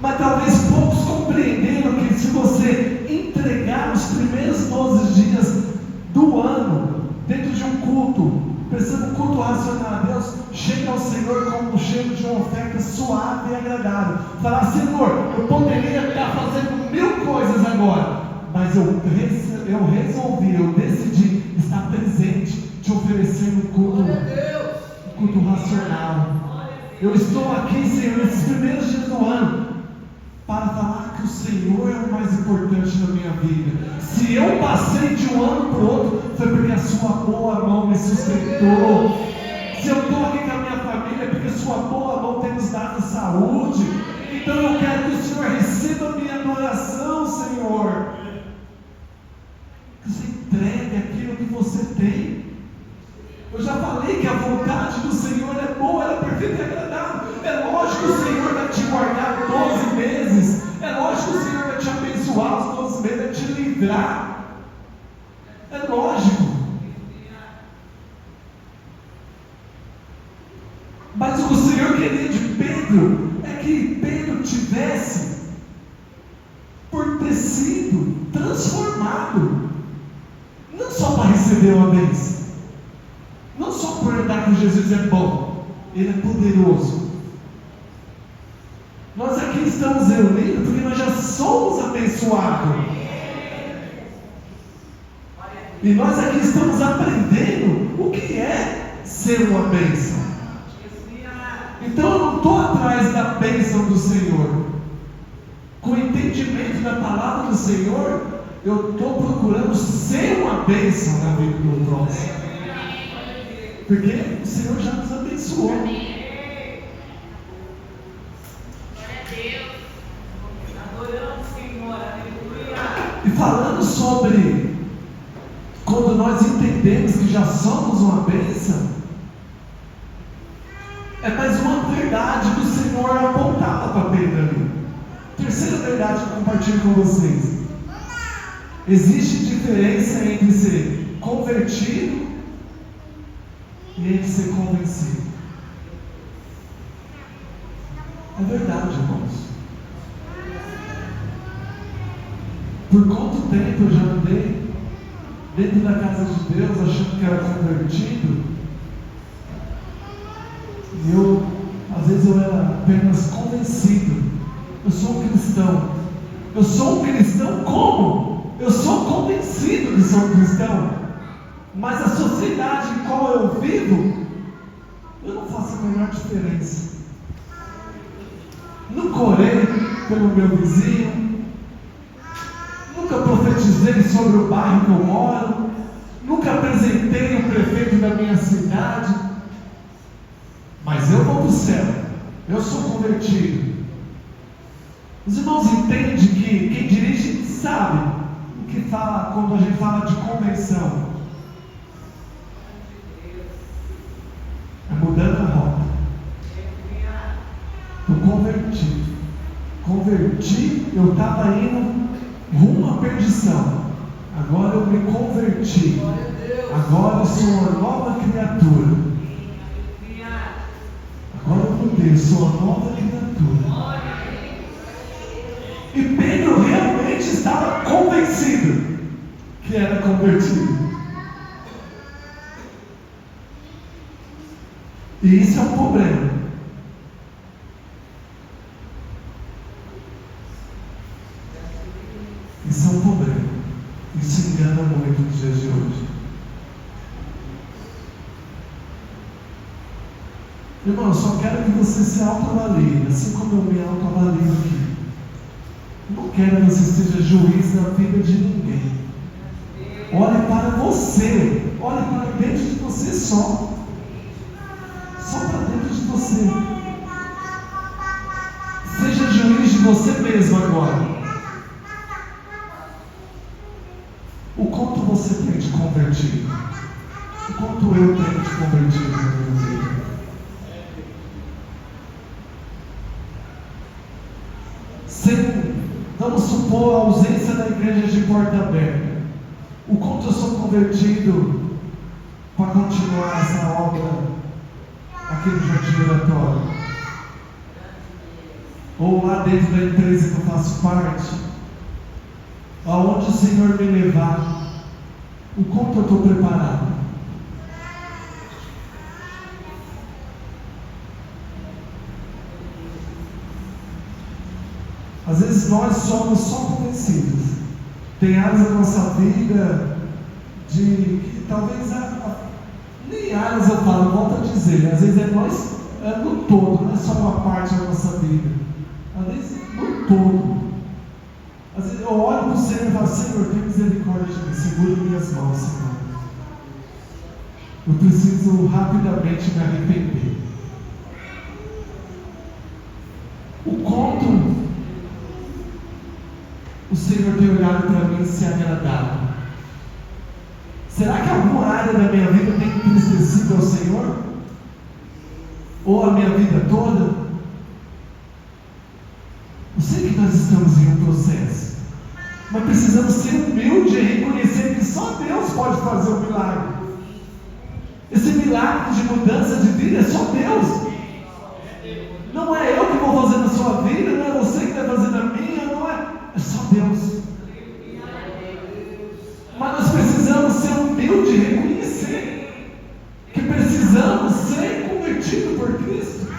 Speaker 1: Mas talvez poucos compreenderam que se você entregar os primeiros 12 dias do ano, dentro de um culto, pensando um culto racional a Deus, chega ao Senhor como o cheiro de uma oferta suave e agradável. Falar, Senhor, eu poderia estar fazendo 1000 coisas agora, mas eu resolvi, eu decidi estar presente, te oferecendo um culto racional. Eu estou aqui, Senhor, nesses primeiros dias do ano, para falar que o Senhor é o mais importante na minha vida. Se eu passei de um ano para o outro, foi porque a sua boa mão me sustentou. Se eu estou aqui com a minha família, é porque a sua boa mão tem nos dado saúde. Então eu quero que o Senhor receba a minha adoração, Senhor. Que você entregue aquilo que você tem. Eu já falei que a vontade do Senhor é boa, ela é perfeita e agradável. É lógico que o Senhor vai te guardar 12 meses. É lógico que o Senhor vai te abençoar os 12 meses, vai te livrar. É lógico. Mas o que o Senhor queria de Pedro é que Pedro tivesse, por ter sido transformado, não só para receber uma bênção, não só por andar com Jesus é bom, Ele é poderoso. Nós aqui estamos reunidos porque nós já somos abençoados. E nós aqui estamos aprendendo o que é ser uma bênção. Então eu não estou atrás da bênção do Senhor. Com o entendimento da palavra do Senhor, eu estou procurando ser uma bênção na vida do próximo. Porque o Senhor já nos abençoou. E falando sobre quando nós entendemos que já somos uma bênção, é mais uma verdade que o Senhor apontava para Pedro ali. Terceira verdade que eu compartilho com vocês. Existe diferença entre ser convertido e entre ser convencido. É verdade, irmãos. Por quanto tempo eu já andei dentro da casa de Deus achando que era convertido, e eu, às vezes eu era apenas convencido. Eu sou um cristão. Eu sou um cristão como? Eu sou convencido de ser um cristão, mas a sociedade em qual eu vivo, eu não faço a menor diferença. Nunca orei pelo meu vizinho, nunca profetizei sobre o bairro que eu moro, nunca apresentei o prefeito da minha cidade, mas eu vou para o céu, eu sou convertido. Os irmãos entendem que quem dirige sabe o que fala quando a gente fala de conversão. É mudando a rota. Eu converti, eu estava indo rumo à perdição. Agora eu me converti. Agora eu sou uma nova criatura. Agora eu mudei, eu sou uma nova criatura. E Pedro realmente estava convencido que era convertido. E isso é um problema. Isso é um problema. Isso engana muito nos dias de hoje. Irmão, eu só quero que você se autoavalie, assim como eu me autoavalio aqui. Eu não quero que você seja juiz na vida de ninguém. Olhe para você. Olhe para dentro de você só. Só para dentro de você. Seja juiz de você mesmo agora. O quanto você tem te convertido? O quanto eu tenho te convertido na minha vida? Vamos supor a ausência da igreja de porta aberta. O quanto eu sou convertido para continuar essa obra aqui no Jardim Oratório? Ou lá dentro da empresa que eu faço parte? Aonde o Senhor me levar? O quanto eu estou preparado? Às vezes nós somos só convencidos. Tem áreas da nossa vida de que talvez nem áreas eu falo, volto a dizer, às vezes é nós, no todo, não é só uma parte da nossa vida. Às vezes no todo. Às vezes eu olho para o Senhor e falo, Senhor, tem misericórdia de mim, segura minhas mãos, Senhor. Eu preciso rapidamente me arrepender. O quanto o Senhor tem olhado para mim e se agradado? Será que alguma área da minha vida tem entristecido ao Senhor? Ou a minha vida toda? Eu sei que nós estamos em um processo, mas precisamos ser humildes e reconhecer que só Deus pode fazer o milagre. Esse milagre de mudança de vida é só Deus. Não é eu que vou fazer na sua vida, não é você que vai fazer na minha, não é. É só Deus. Mas nós precisamos ser humildes e reconhecer que precisamos ser convertidos por Cristo.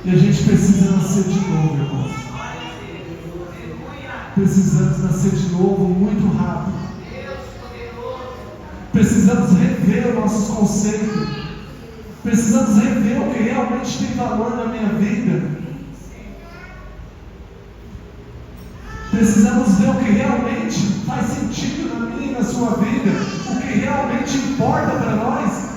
Speaker 1: E a gente precisa nascer de novo, irmãos. Precisamos nascer de novo muito rápido. Precisamos rever os nossos conceitos. Precisamos rever o que realmente tem valor na minha vida. Precisamos ver o que realmente faz sentido na minha e na sua vida. O que realmente importa para nós.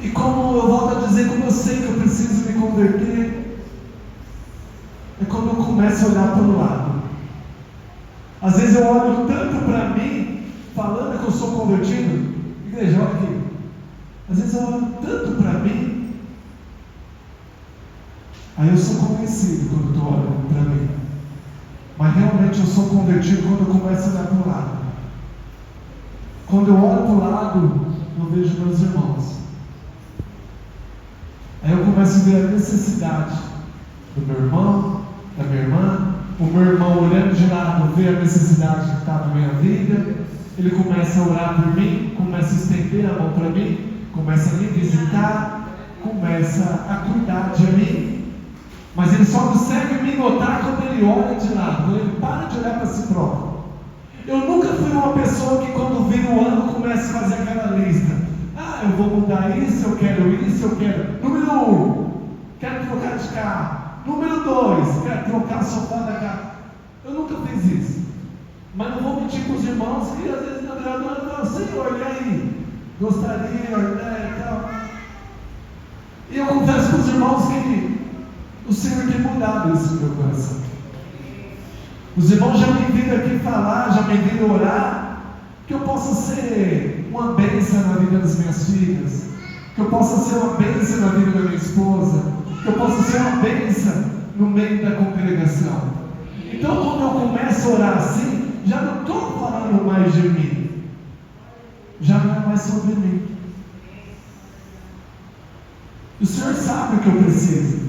Speaker 1: E como eu volto a dizer, como eu sei que eu preciso me converter, é quando eu começo a olhar para o lado. Às vezes eu olho tanto para mim, falando que eu sou convertido. Igreja, olha aqui. Às vezes eu olho tanto para mim, aí eu sou convencido quando estou olhando para mim. Mas realmente eu sou convertido quando eu começo a olhar para o lado. Quando eu olho para o lado, eu vejo meus irmãos. Aí eu começo a ver a necessidade do meu irmão, da minha irmã. O meu irmão olhando de lado, vê a necessidade que está na minha vida. Ele começa a orar por mim, começa a estender a mão para mim, começa a me visitar, começa a cuidar de mim. Mas ele só consegue me notar quando ele olha de lado, quando ele para de olhar para si próprio. Eu nunca fui uma pessoa que quando vira o ano começa a fazer aquela lista. eu vou mudar isso, eu quero isso, eu quero. Número 1, quero trocar de carro. Número 2, quero trocar o sofá da casa. Eu nunca fiz isso. Mas não vou mentir para os irmãos que às vezes na gradura eu falo, Senhor, e aí? Gostaria, né, e tal. E eu confesso para os irmãos que o Senhor tem mudado isso no meu coração. Os irmãos já me viram aqui falar, já me viram orar, que eu possa ser uma bênção na vida das minhas filhas, que eu possa ser uma bênção na vida da minha esposa, que eu possa ser uma bênção no meio da congregação. Então, quando eu começo a orar assim, já não estou falando mais de mim, já não é mais sobre mim. O Senhor sabe o que eu preciso.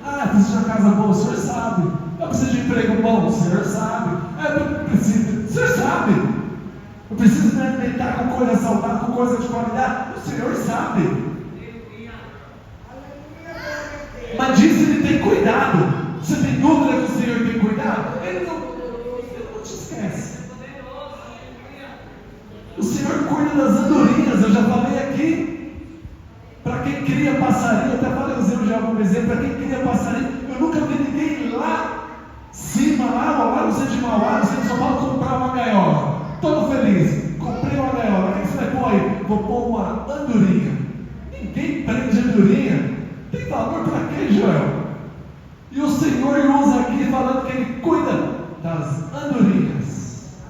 Speaker 1: Eu preciso de uma casa boa, o Senhor sabe. Eu preciso de um emprego bom, o Senhor sabe. Eu preciso, o Senhor sabe. Eu preciso me alimentar com coisa saudável, com coisa de qualidade, o Senhor sabe. Mas disso Ele tem cuidado. Você tem dúvida que o Senhor tem cuidado? Ele não te esquece. O Senhor cuida das andorinhas, eu já falei aqui. Para quem cria passarinho, até falei, usei já como exemplo, para quem cria passarinho, eu nunca vi ninguém lá cima, lá no centro de Mauá, no centro de São Paulo, comprar uma gaiola. Todo feliz, comprei uma gaiola. O que você vai pôr aí? Vou pôr uma andorinha. Ninguém prende andorinha. Tem valor para quê, Joel? E o Senhor usa aqui falando que Ele cuida das andorinhas.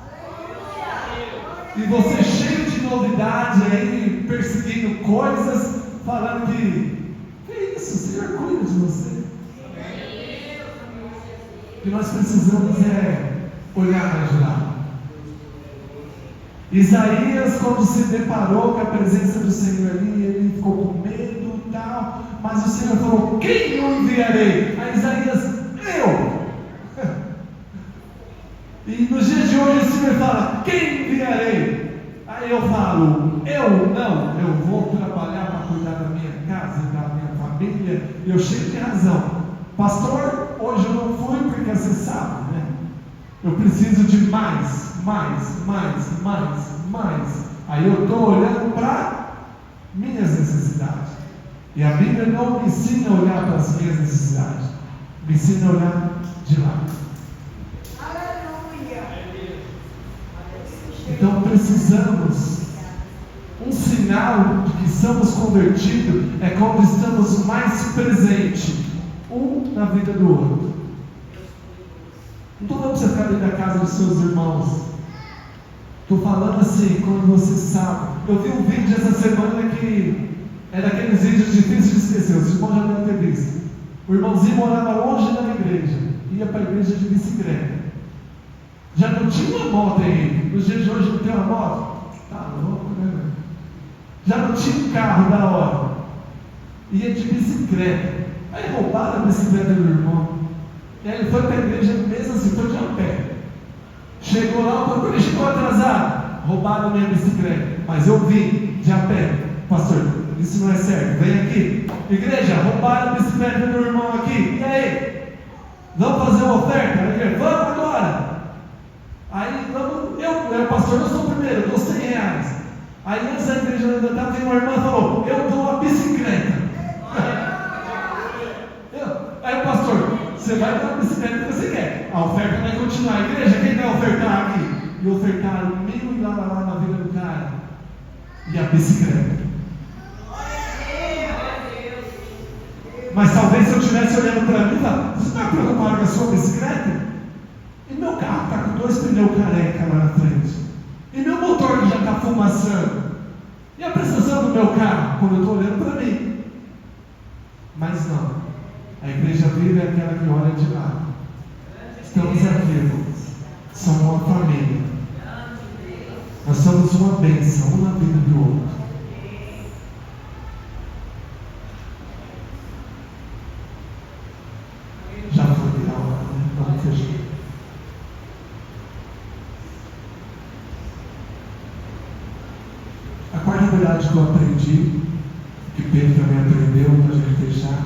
Speaker 1: E você cheio de novidade aí, perseguindo coisas, falando que isso, o Senhor cuida de você. O que nós precisamos é olhar mais de lado. Isaías, quando se deparou com a presença do Senhor ali, ele ficou com medo e tal, mas o Senhor falou, quem eu enviarei? A Isaías, eu! E nos dias de hoje o Senhor fala, quem enviarei? Aí eu falo, eu vou trabalhar para cuidar da minha casa e da minha família, e eu cheio de razão. Pastor, hoje eu não fui porque você sabe, né? Eu preciso de mais. Aí eu estou olhando para minhas necessidades. E a Bíblia não me ensina a olhar para as minhas necessidades, me ensina a olhar de lá. Então precisamos, um sinal de que estamos convertidos é quando estamos mais presentes, um na vida do outro. Não estou falando para você ficar dentro da casa dos seus irmãos. Estou falando assim, quando você sabe. Eu vi um vídeo essa semana que é daqueles vídeos difíceis de esquecer, os irmãos já devem ter visto. O irmãozinho morava longe da igreja, ia para a igreja de bicicleta. Já não tinha uma moto aí. Nos dias de hoje não tem uma moto? Tá louco, né? Já não tinha um carro da hora. Ia de bicicleta. Aí roubaram a bicicleta do irmão. E aí ele foi para a igreja mesmo assim, foi de a pé. Chegou lá, quando ele chegou atrasado, roubaram a minha bicicleta. Mas eu vim de a pé. Pastor, isso não é certo. Vem aqui. Igreja, roubaram a bicicleta do irmão aqui. E aí? Vamos fazer uma oferta? Igreja, vamos agora. Aí, eu pastor, eu sou o primeiro, eu dou R$100. Aí antes da igreja ainda estava, tem uma irmã que falou, eu dou uma bicicleta. Aí o pastor, você vai dar a bicicleta que você quer. A oferta vai continuar. A igreja, quem vai ofertar aqui? E ofertaram $1.000 na vida do cara. E a bicicleta. Mas talvez se eu estivesse olhando para mim, você está preocupado com a sua bicicleta? E meu carro está com 2 pneus careca lá na frente. E meu motor já está fumaçando. E a prestação do meu carro, quando eu estou olhando para mim? Mas não. A igreja viva é aquela que olha de lado. Estamos aqui, irmãos. Somos uma família. Nós somos uma bênção, um na vida do outro. Já foi virar a hora, né? Vamos fechar. A quarta verdade que eu aprendi, que Pedro também aprendeu para a gente fechar,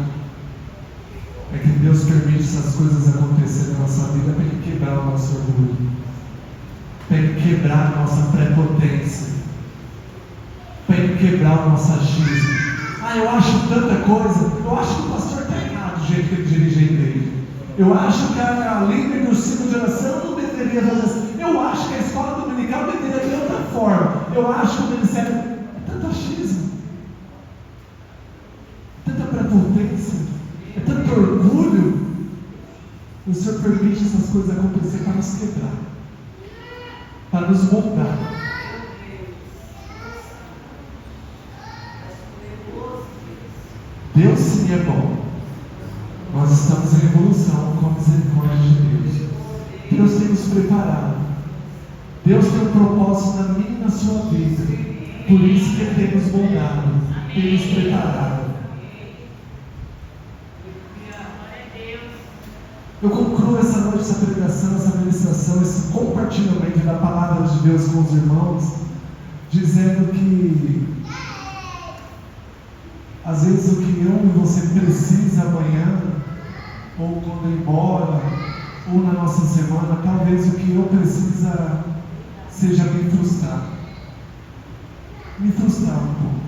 Speaker 1: é que Deus permite essas coisas acontecerem na nossa vida para Ele quebrar o nosso orgulho, para Ele quebrar a nossa prepotência, para Ele quebrar o nosso achismo. Eu acho tanta coisa. Eu acho que o pastor está errado do jeito que ele dirige a igreja. Eu acho que a líder do ciclo de oração não deveria fazer assim. Eu acho que a escola dominical deveria de outra forma. Eu acho que o ministério é tanto achismo, tanta prepotência, é tanto orgulho. O Senhor permite essas coisas acontecer para nos quebrar, para nos moldar. Deus sim é bom. Nós estamos em evolução com a misericórdia de Deus. Deus tem nos preparado. Deus tem um propósito na minha e na sua vida. Por isso que Ele tem nos moldado, tem nos preparado. Eu concluo essa noite, essa pregação, essa ministração, esse compartilhamento da palavra de Deus com os irmãos, dizendo que às vezes o que eu e você precisa amanhã, ou quando ir embora, ou na nossa semana, talvez o que eu precisa seja me frustrar. Me frustrar um pouco.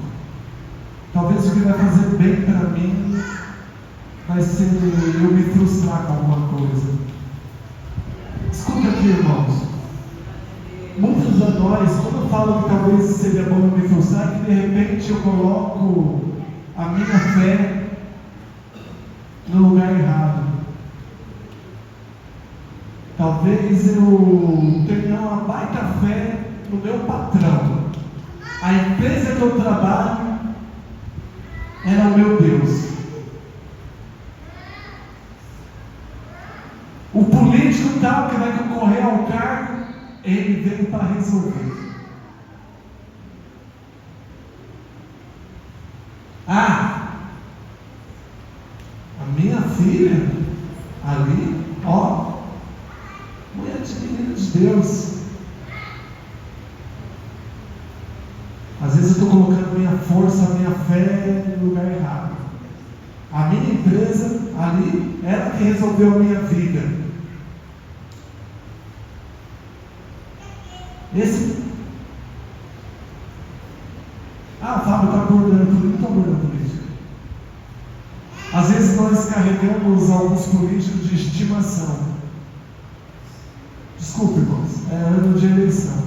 Speaker 1: Talvez o que vai fazer bem para mim vai ser eu me frustrar com alguma coisa. Escuta aqui, irmãos. Muitos de nós, quando eu falo que talvez seria bom eu me frustrar, que de repente eu coloco a minha fé no lugar errado. Talvez eu tenha uma baita fé no meu patrão. A empresa que eu trabalho era o meu Deus. O político tal que vai concorrer ao cargo, ele veio para resolver. A minha filha ali, mulher de menina de Deus. Às vezes eu estou colocando minha força, minha fé no lugar errado. A minha empresa ali, ela que resolveu a minha vida. Fábio está abordando tudo, não estou abordando política. Às vezes nós carregamos alguns políticos de estimação. Desculpe, irmãos, é ano de eleição.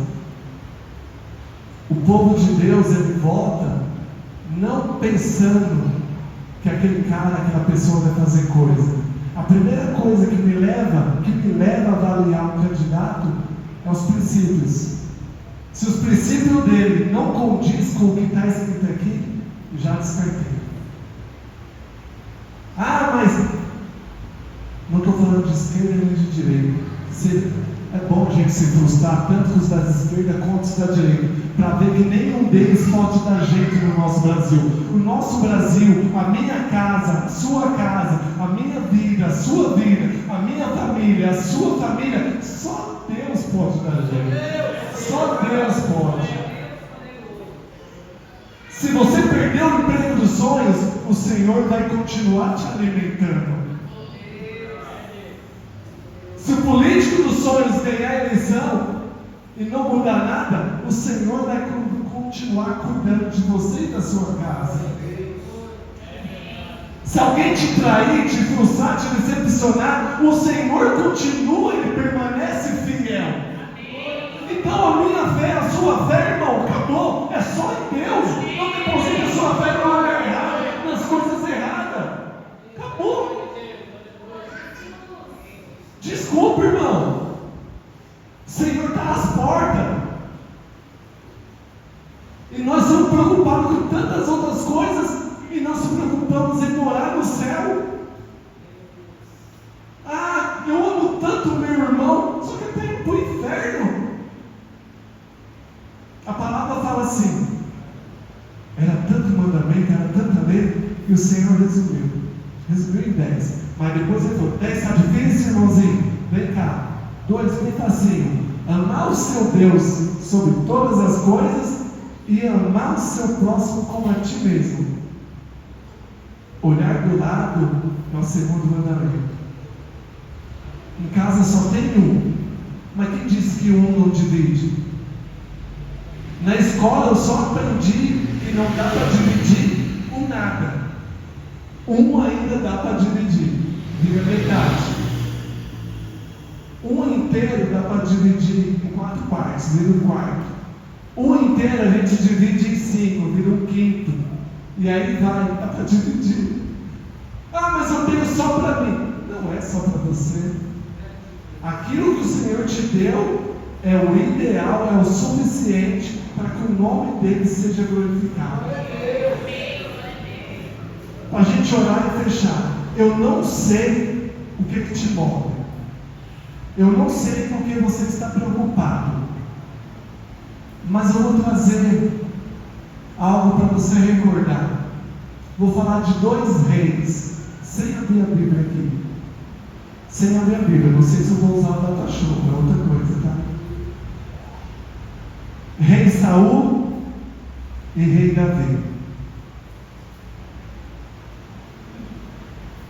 Speaker 1: O povo de Deus, ele vota não pensando que aquele cara, aquela pessoa vai fazer coisa. A primeira coisa que me leva a avaliar um candidato é os princípios. Se os princípios dele não condiz com o que está escrito aqui, já descartei. Mas não estou falando de esquerda nem de direita. É bom a gente se frustrar, tanto os da esquerda quanto os da direita, para ver que nenhum deles pode dar jeito no nosso Brasil. O nosso Brasil, a minha casa, a sua casa, a minha vida, a sua vida, a minha família, a sua família, só Deus pode dar jeito. Só Deus pode. Se você perdeu o emprego dos sonhos, o Senhor vai continuar te alimentando. Se o político dos sonhos ganhar a eleição e não mudar nada, o Senhor vai continuar cuidando de você e da sua casa. Se alguém te trair, te frustrar, te decepcionar, o Senhor continua, Ele permanece fiel. Então a minha fé, a sua fé, irmão, acabou. É só em Deus. Não deposite a sua fé no lugar errado, nas coisas erradas. Acabou. Desculpa, irmão. O Senhor está às portas. E nós estamos preocupados com tantas outras coisas e nós nos preocupamos em morar no céu. Eu amo tanto meu irmão, só que eu tenho para o inferno. A palavra fala assim: era tanto mandamento, era tanta lei, que o Senhor resumiu em 10. Mas depois ele falou: 10 está difícil, irmãozinho? Vem cá. 2, bem facinho: amar o seu Deus sobre todas as coisas e amar o seu próximo como a ti mesmo. Olhar do lado é o segundo mandamento. Em casa só tem um, mas quem disse que um não divide? Na escola eu só aprendi que que não dá para dividir com nada. Um ainda dá para dividir, vira metade. Um inteiro dá para dividir em 4 partes, vira um quarto. Um inteiro a gente divide em 5, vira um quinto. E aí vai, dá para dividir. Ah, mas eu tenho só para mim. Não é só para você. Aquilo que o Senhor te deu é o ideal, é o suficiente para que o nome dele seja glorificado. Para a gente orar e fechar. Eu não sei o que te move. Eu não sei com que você está preocupado. Mas eu vou trazer algo para você recordar. Vou falar de 2 reis. Sem abrir a Bíblia aqui. Sem abrir a Bíblia. Não sei se eu vou usar o data show, é outra coisa, tá? Rei Saul e rei Davi.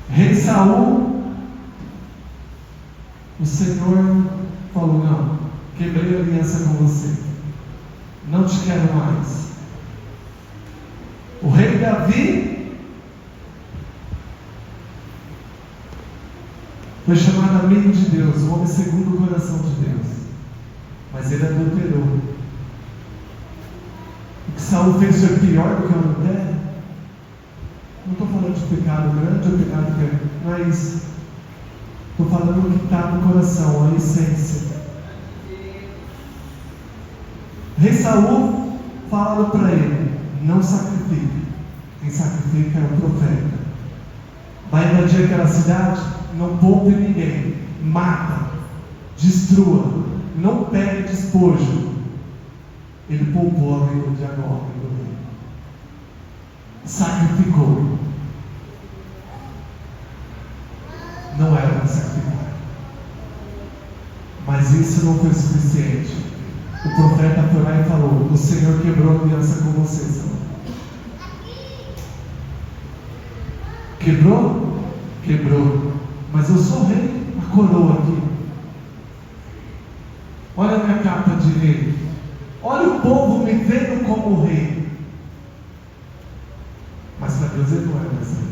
Speaker 1: Rei Saul, o Senhor falou: não, quebrei a aliança com você, não te quero mais. O rei Davi foi chamado amigo de Deus, o homem segundo o coração de Deus, mas ele adulterou. O que Saul fez foi pior do que o adultério? Não estou falando de pecado grande ou pecado pequeno, não é isso. Estou falando do que está no coração, a essência. Rei Saul fala para ele: não sacrifique. Quem sacrifica é o profeta. Vai invadir aquela cidade? Não poupe ninguém. Mata, destrua, não pegue despojo. Ele poupou a vida de agora, sacrificou. Não era para sacrificar, mas isso não foi suficiente. O profeta foi lá e falou: o Senhor quebrou a aliança com você, Saul. Quebrou? Quebrou. Mas eu sou rei, a coroa aqui. Olha a minha capa de rei. Olha o povo me vendo como rei. Mas para Deus ele não era mais rei.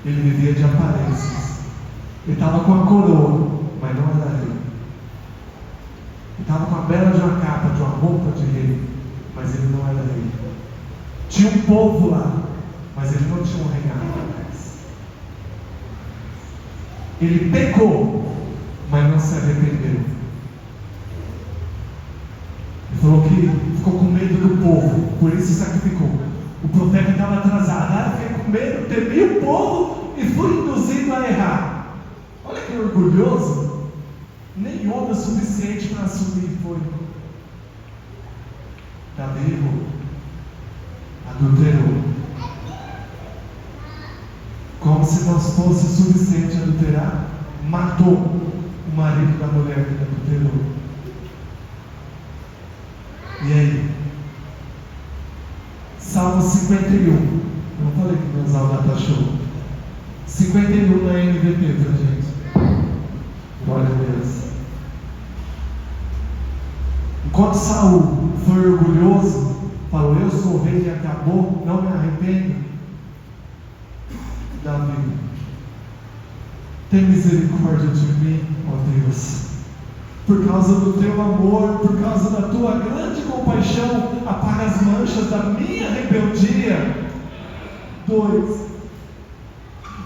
Speaker 1: Ele vivia de aparências. Ele estava com a coroa, mas não era rei. Ele estava com a bela de uma capa, de uma roupa de rei, mas ele não era rei. Tinha um povo lá, mas ele não tinha um reinado atrás. Ele pecou, mas não se arrependeu. Ele falou que ficou com medo do povo, por isso sacrificou. O profeta estava atrasado, fiquei com medo, temi o povo e fui induzido a errar. Olha que orgulhoso, nem homem o suficiente para assumir foi. Davi errou, adulterou. Como se não fosse suficiente adulterar, matou o marido da mulher que adulterou. E aí? Salmo 51. Eu não falei que ia usar o data show. 51 na NVT pra gente. Glória a Deus. Enquanto Saul foi orgulhoso, falou: eu sou rei e acabou, não me arrependo. Davi: tem misericórdia de mim, ó Deus. Por causa do teu amor, por causa da tua grande compaixão, apaga as manchas da minha rebeldia. 2.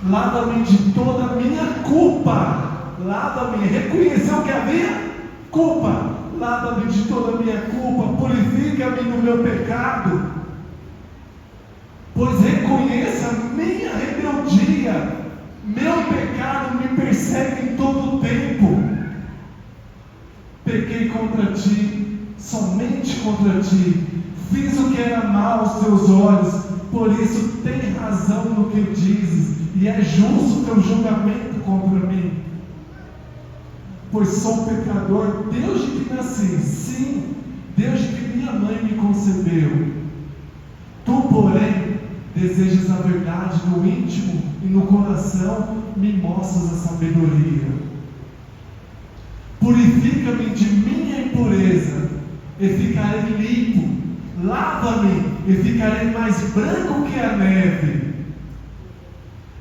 Speaker 1: Lava-me de toda a minha culpa. Lava-me, reconheceu que havia culpa. Lava-me de toda a minha culpa, purifica-me no meu pecado. Pois reconheça a minha rebeldia. Meu pecado me persegue em todo o tempo. Pequei contra ti, somente contra ti, fiz o que era mal aos teus olhos, por isso tem razão no que dizes, e é justo o teu julgamento contra mim. Pois sou pecador, desde que nasci, sim, desde que minha mãe me concebeu. Tu, porém, desejas a verdade no íntimo e no coração me mostras a sabedoria. Purifica-me de minha impureza, e ficarei limpo. Lava-me e ficarei mais branco que a neve.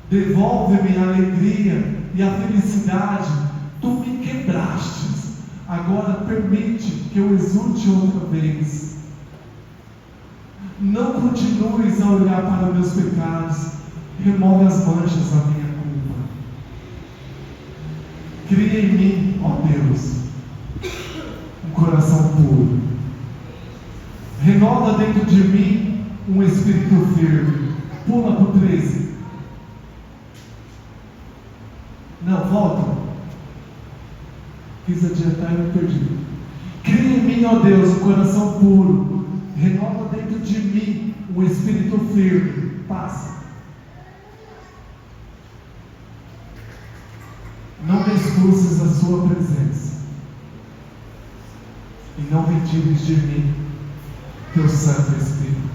Speaker 1: Devolve-me a alegria e a felicidade. Tu me quebrastes. Agora permite que eu exulte outra vez. Não continues a olhar para meus pecados. Remove as manchas da minha culpa. Cria em mim, ó Deus, um coração puro. Renova dentro de mim um espírito firme. Pula para o 13. Não, volta. Quis adiantar e me perdi. Cria em mim, ó Deus, um coração puro. Renova dentro de mim um espírito firme. Passa. Não me expulses da sua presença. E não retires de mim teu Santo Espírito.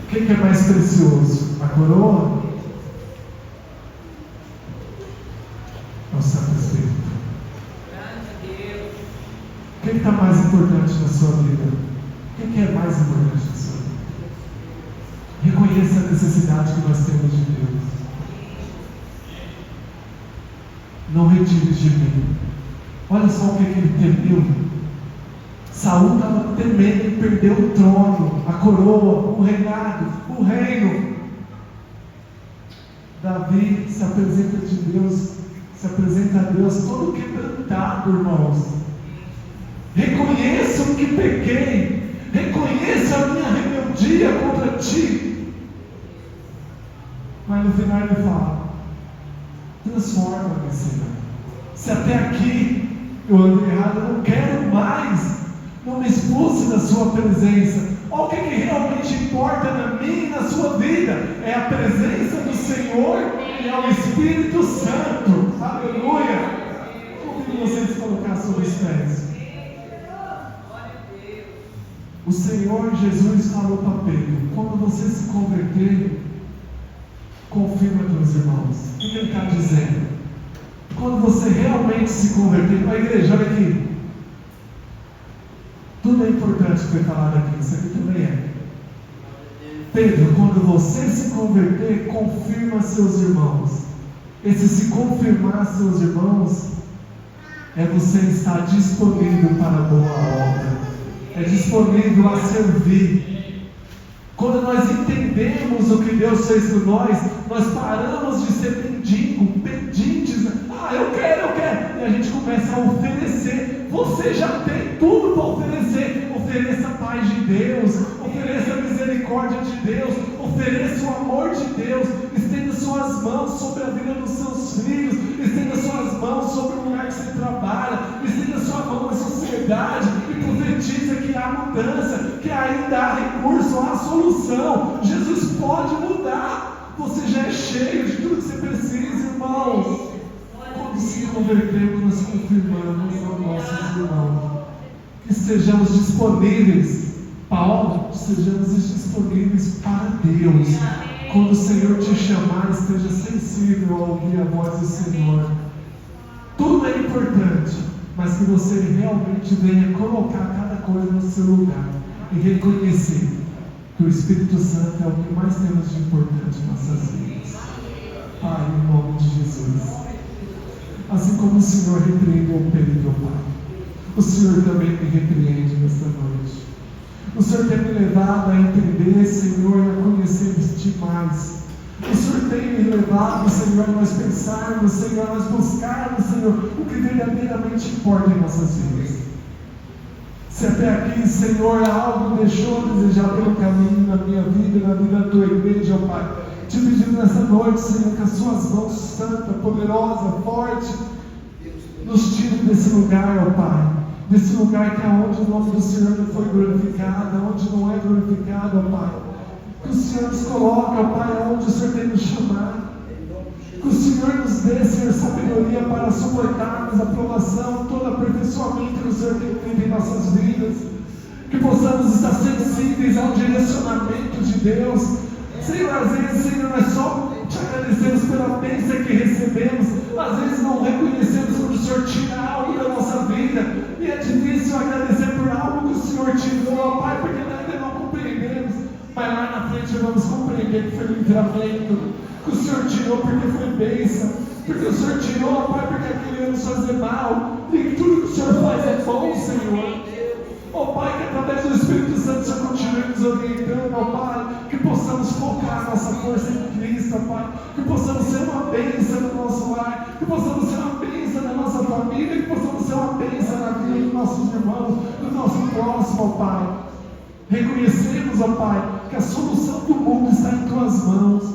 Speaker 1: O que é mais precioso? A coroa? É o Santo Espírito. O que está mais importante na sua vida? O que é mais importante na sua vida? Reconheça a necessidade que nós temos de Deus. Não retires de mim. Olha só o que ele temeu. Saul estava temendo em perder o trono, a coroa, o reinado, o reino. Davi se apresenta a Deus todo quebrantado, irmãos. Reconheço que pequei, reconheço a minha rebeldia contra ti. Mas no final ele fala: transforma-me, Senhor. Se até aqui eu andei errado, eu não quero mais. Não me expulse da sua presença. Olha o que realmente importa na minha e na sua vida. É a presença do Senhor e é o Espírito Santo. Aleluia. Convido vocês a colocar sobre os pés. O Senhor Jesus falou para Pedro: quando você se converter, confirma teus irmãos. O que ele está dizendo? Quando você realmente se converter, para a igreja, olha aqui. Tudo é importante que foi falado aqui, isso aqui também é. Pedro, quando você se converter, confirma seus irmãos. Esse se confirmar seus irmãos é você estar disponível para a boa obra, é disponível a servir. Quando nós entendemos o que Deus fez por nós paramos de ser mendigo, pedintes. Eu quero, e a gente começa a oferecer. Você já tem tudo para oferecer. Ofereça a paz de Deus, ofereça a misericórdia de Deus, ofereça o amor de Deus. Estenda suas mãos sobre a vida dos seus filhos, estenda suas mãos sobre o lugar que você trabalha, estenda sua mão na sociedade e profetiza que há mudança, que ainda há recurso, há solução. Jesus pode mudar. Você já é cheio de tudo que você precisa, irmãos. Quando se convertemos, nós confirmamos aos nossos irmãos. Que sejamos disponíveis, Paulo, sejamos disponíveis para Deus. Quando o Senhor te chamar, esteja sensível a ouvir a voz do Senhor. Tudo é importante, mas que você realmente venha colocar cada coisa no seu lugar e reconhecer que o Espírito Santo é o que mais temos de importante em nossas vidas. Pai, em nome de Jesus. Assim como o Senhor repreendeu Pedro, Pai, o Senhor também me repreende nesta noite. O Senhor tem me levado a entender, Senhor, e a conhecer-te mais. O Senhor tem me levado, Senhor, a nós pensarmos, Senhor, a nós buscarmos, Senhor, o que verdadeiramente importa em nossas vidas. Se até aqui, Senhor, algo deixou a desejar pelo caminho na minha vida, na vida da tua igreja, ó Pai, te pedindo nessa noite, Senhor, que as suas mãos santa, poderosa, forte, nos tire desse lugar, ó Pai, desse lugar que é onde o nome do Senhor não foi glorificado, onde não é glorificado, ó Pai. Que o Senhor nos coloque, ó Pai, onde o Senhor tem nos chamado. Que o Senhor nos dê, Senhor, sabedoria para suportarmos a provação, todo aperfeiçoamento que o Senhor tem feito em nossas vidas. Que possamos estar sensíveis ao direcionamento de Deus. Senhor, às vezes, Senhor, nós só te agradecemos pela bênção que recebemos. Às vezes não reconhecemos quando o Senhor tira algo da nossa vida. E é difícil agradecer por algo precisamos compreender que foi livramento, que o Senhor tirou porque foi bênção, porque o Senhor tirou, Pai, porque aquele ano fazer mal, e que tudo que o Senhor faz é bom, Senhor. Ó Pai, que através do Espírito Santo o Senhor continue nos orientando, ó Pai, que possamos focar nossa força em Cristo, ó Pai, que possamos ser uma bênção no nosso lar, que possamos ser uma bênção na nossa família, que possamos ser uma bênção na vida dos nossos irmãos, do nosso próximo, ó Pai. Reconhecemos, ó Pai, que a solução do mundo está em Tuas mãos.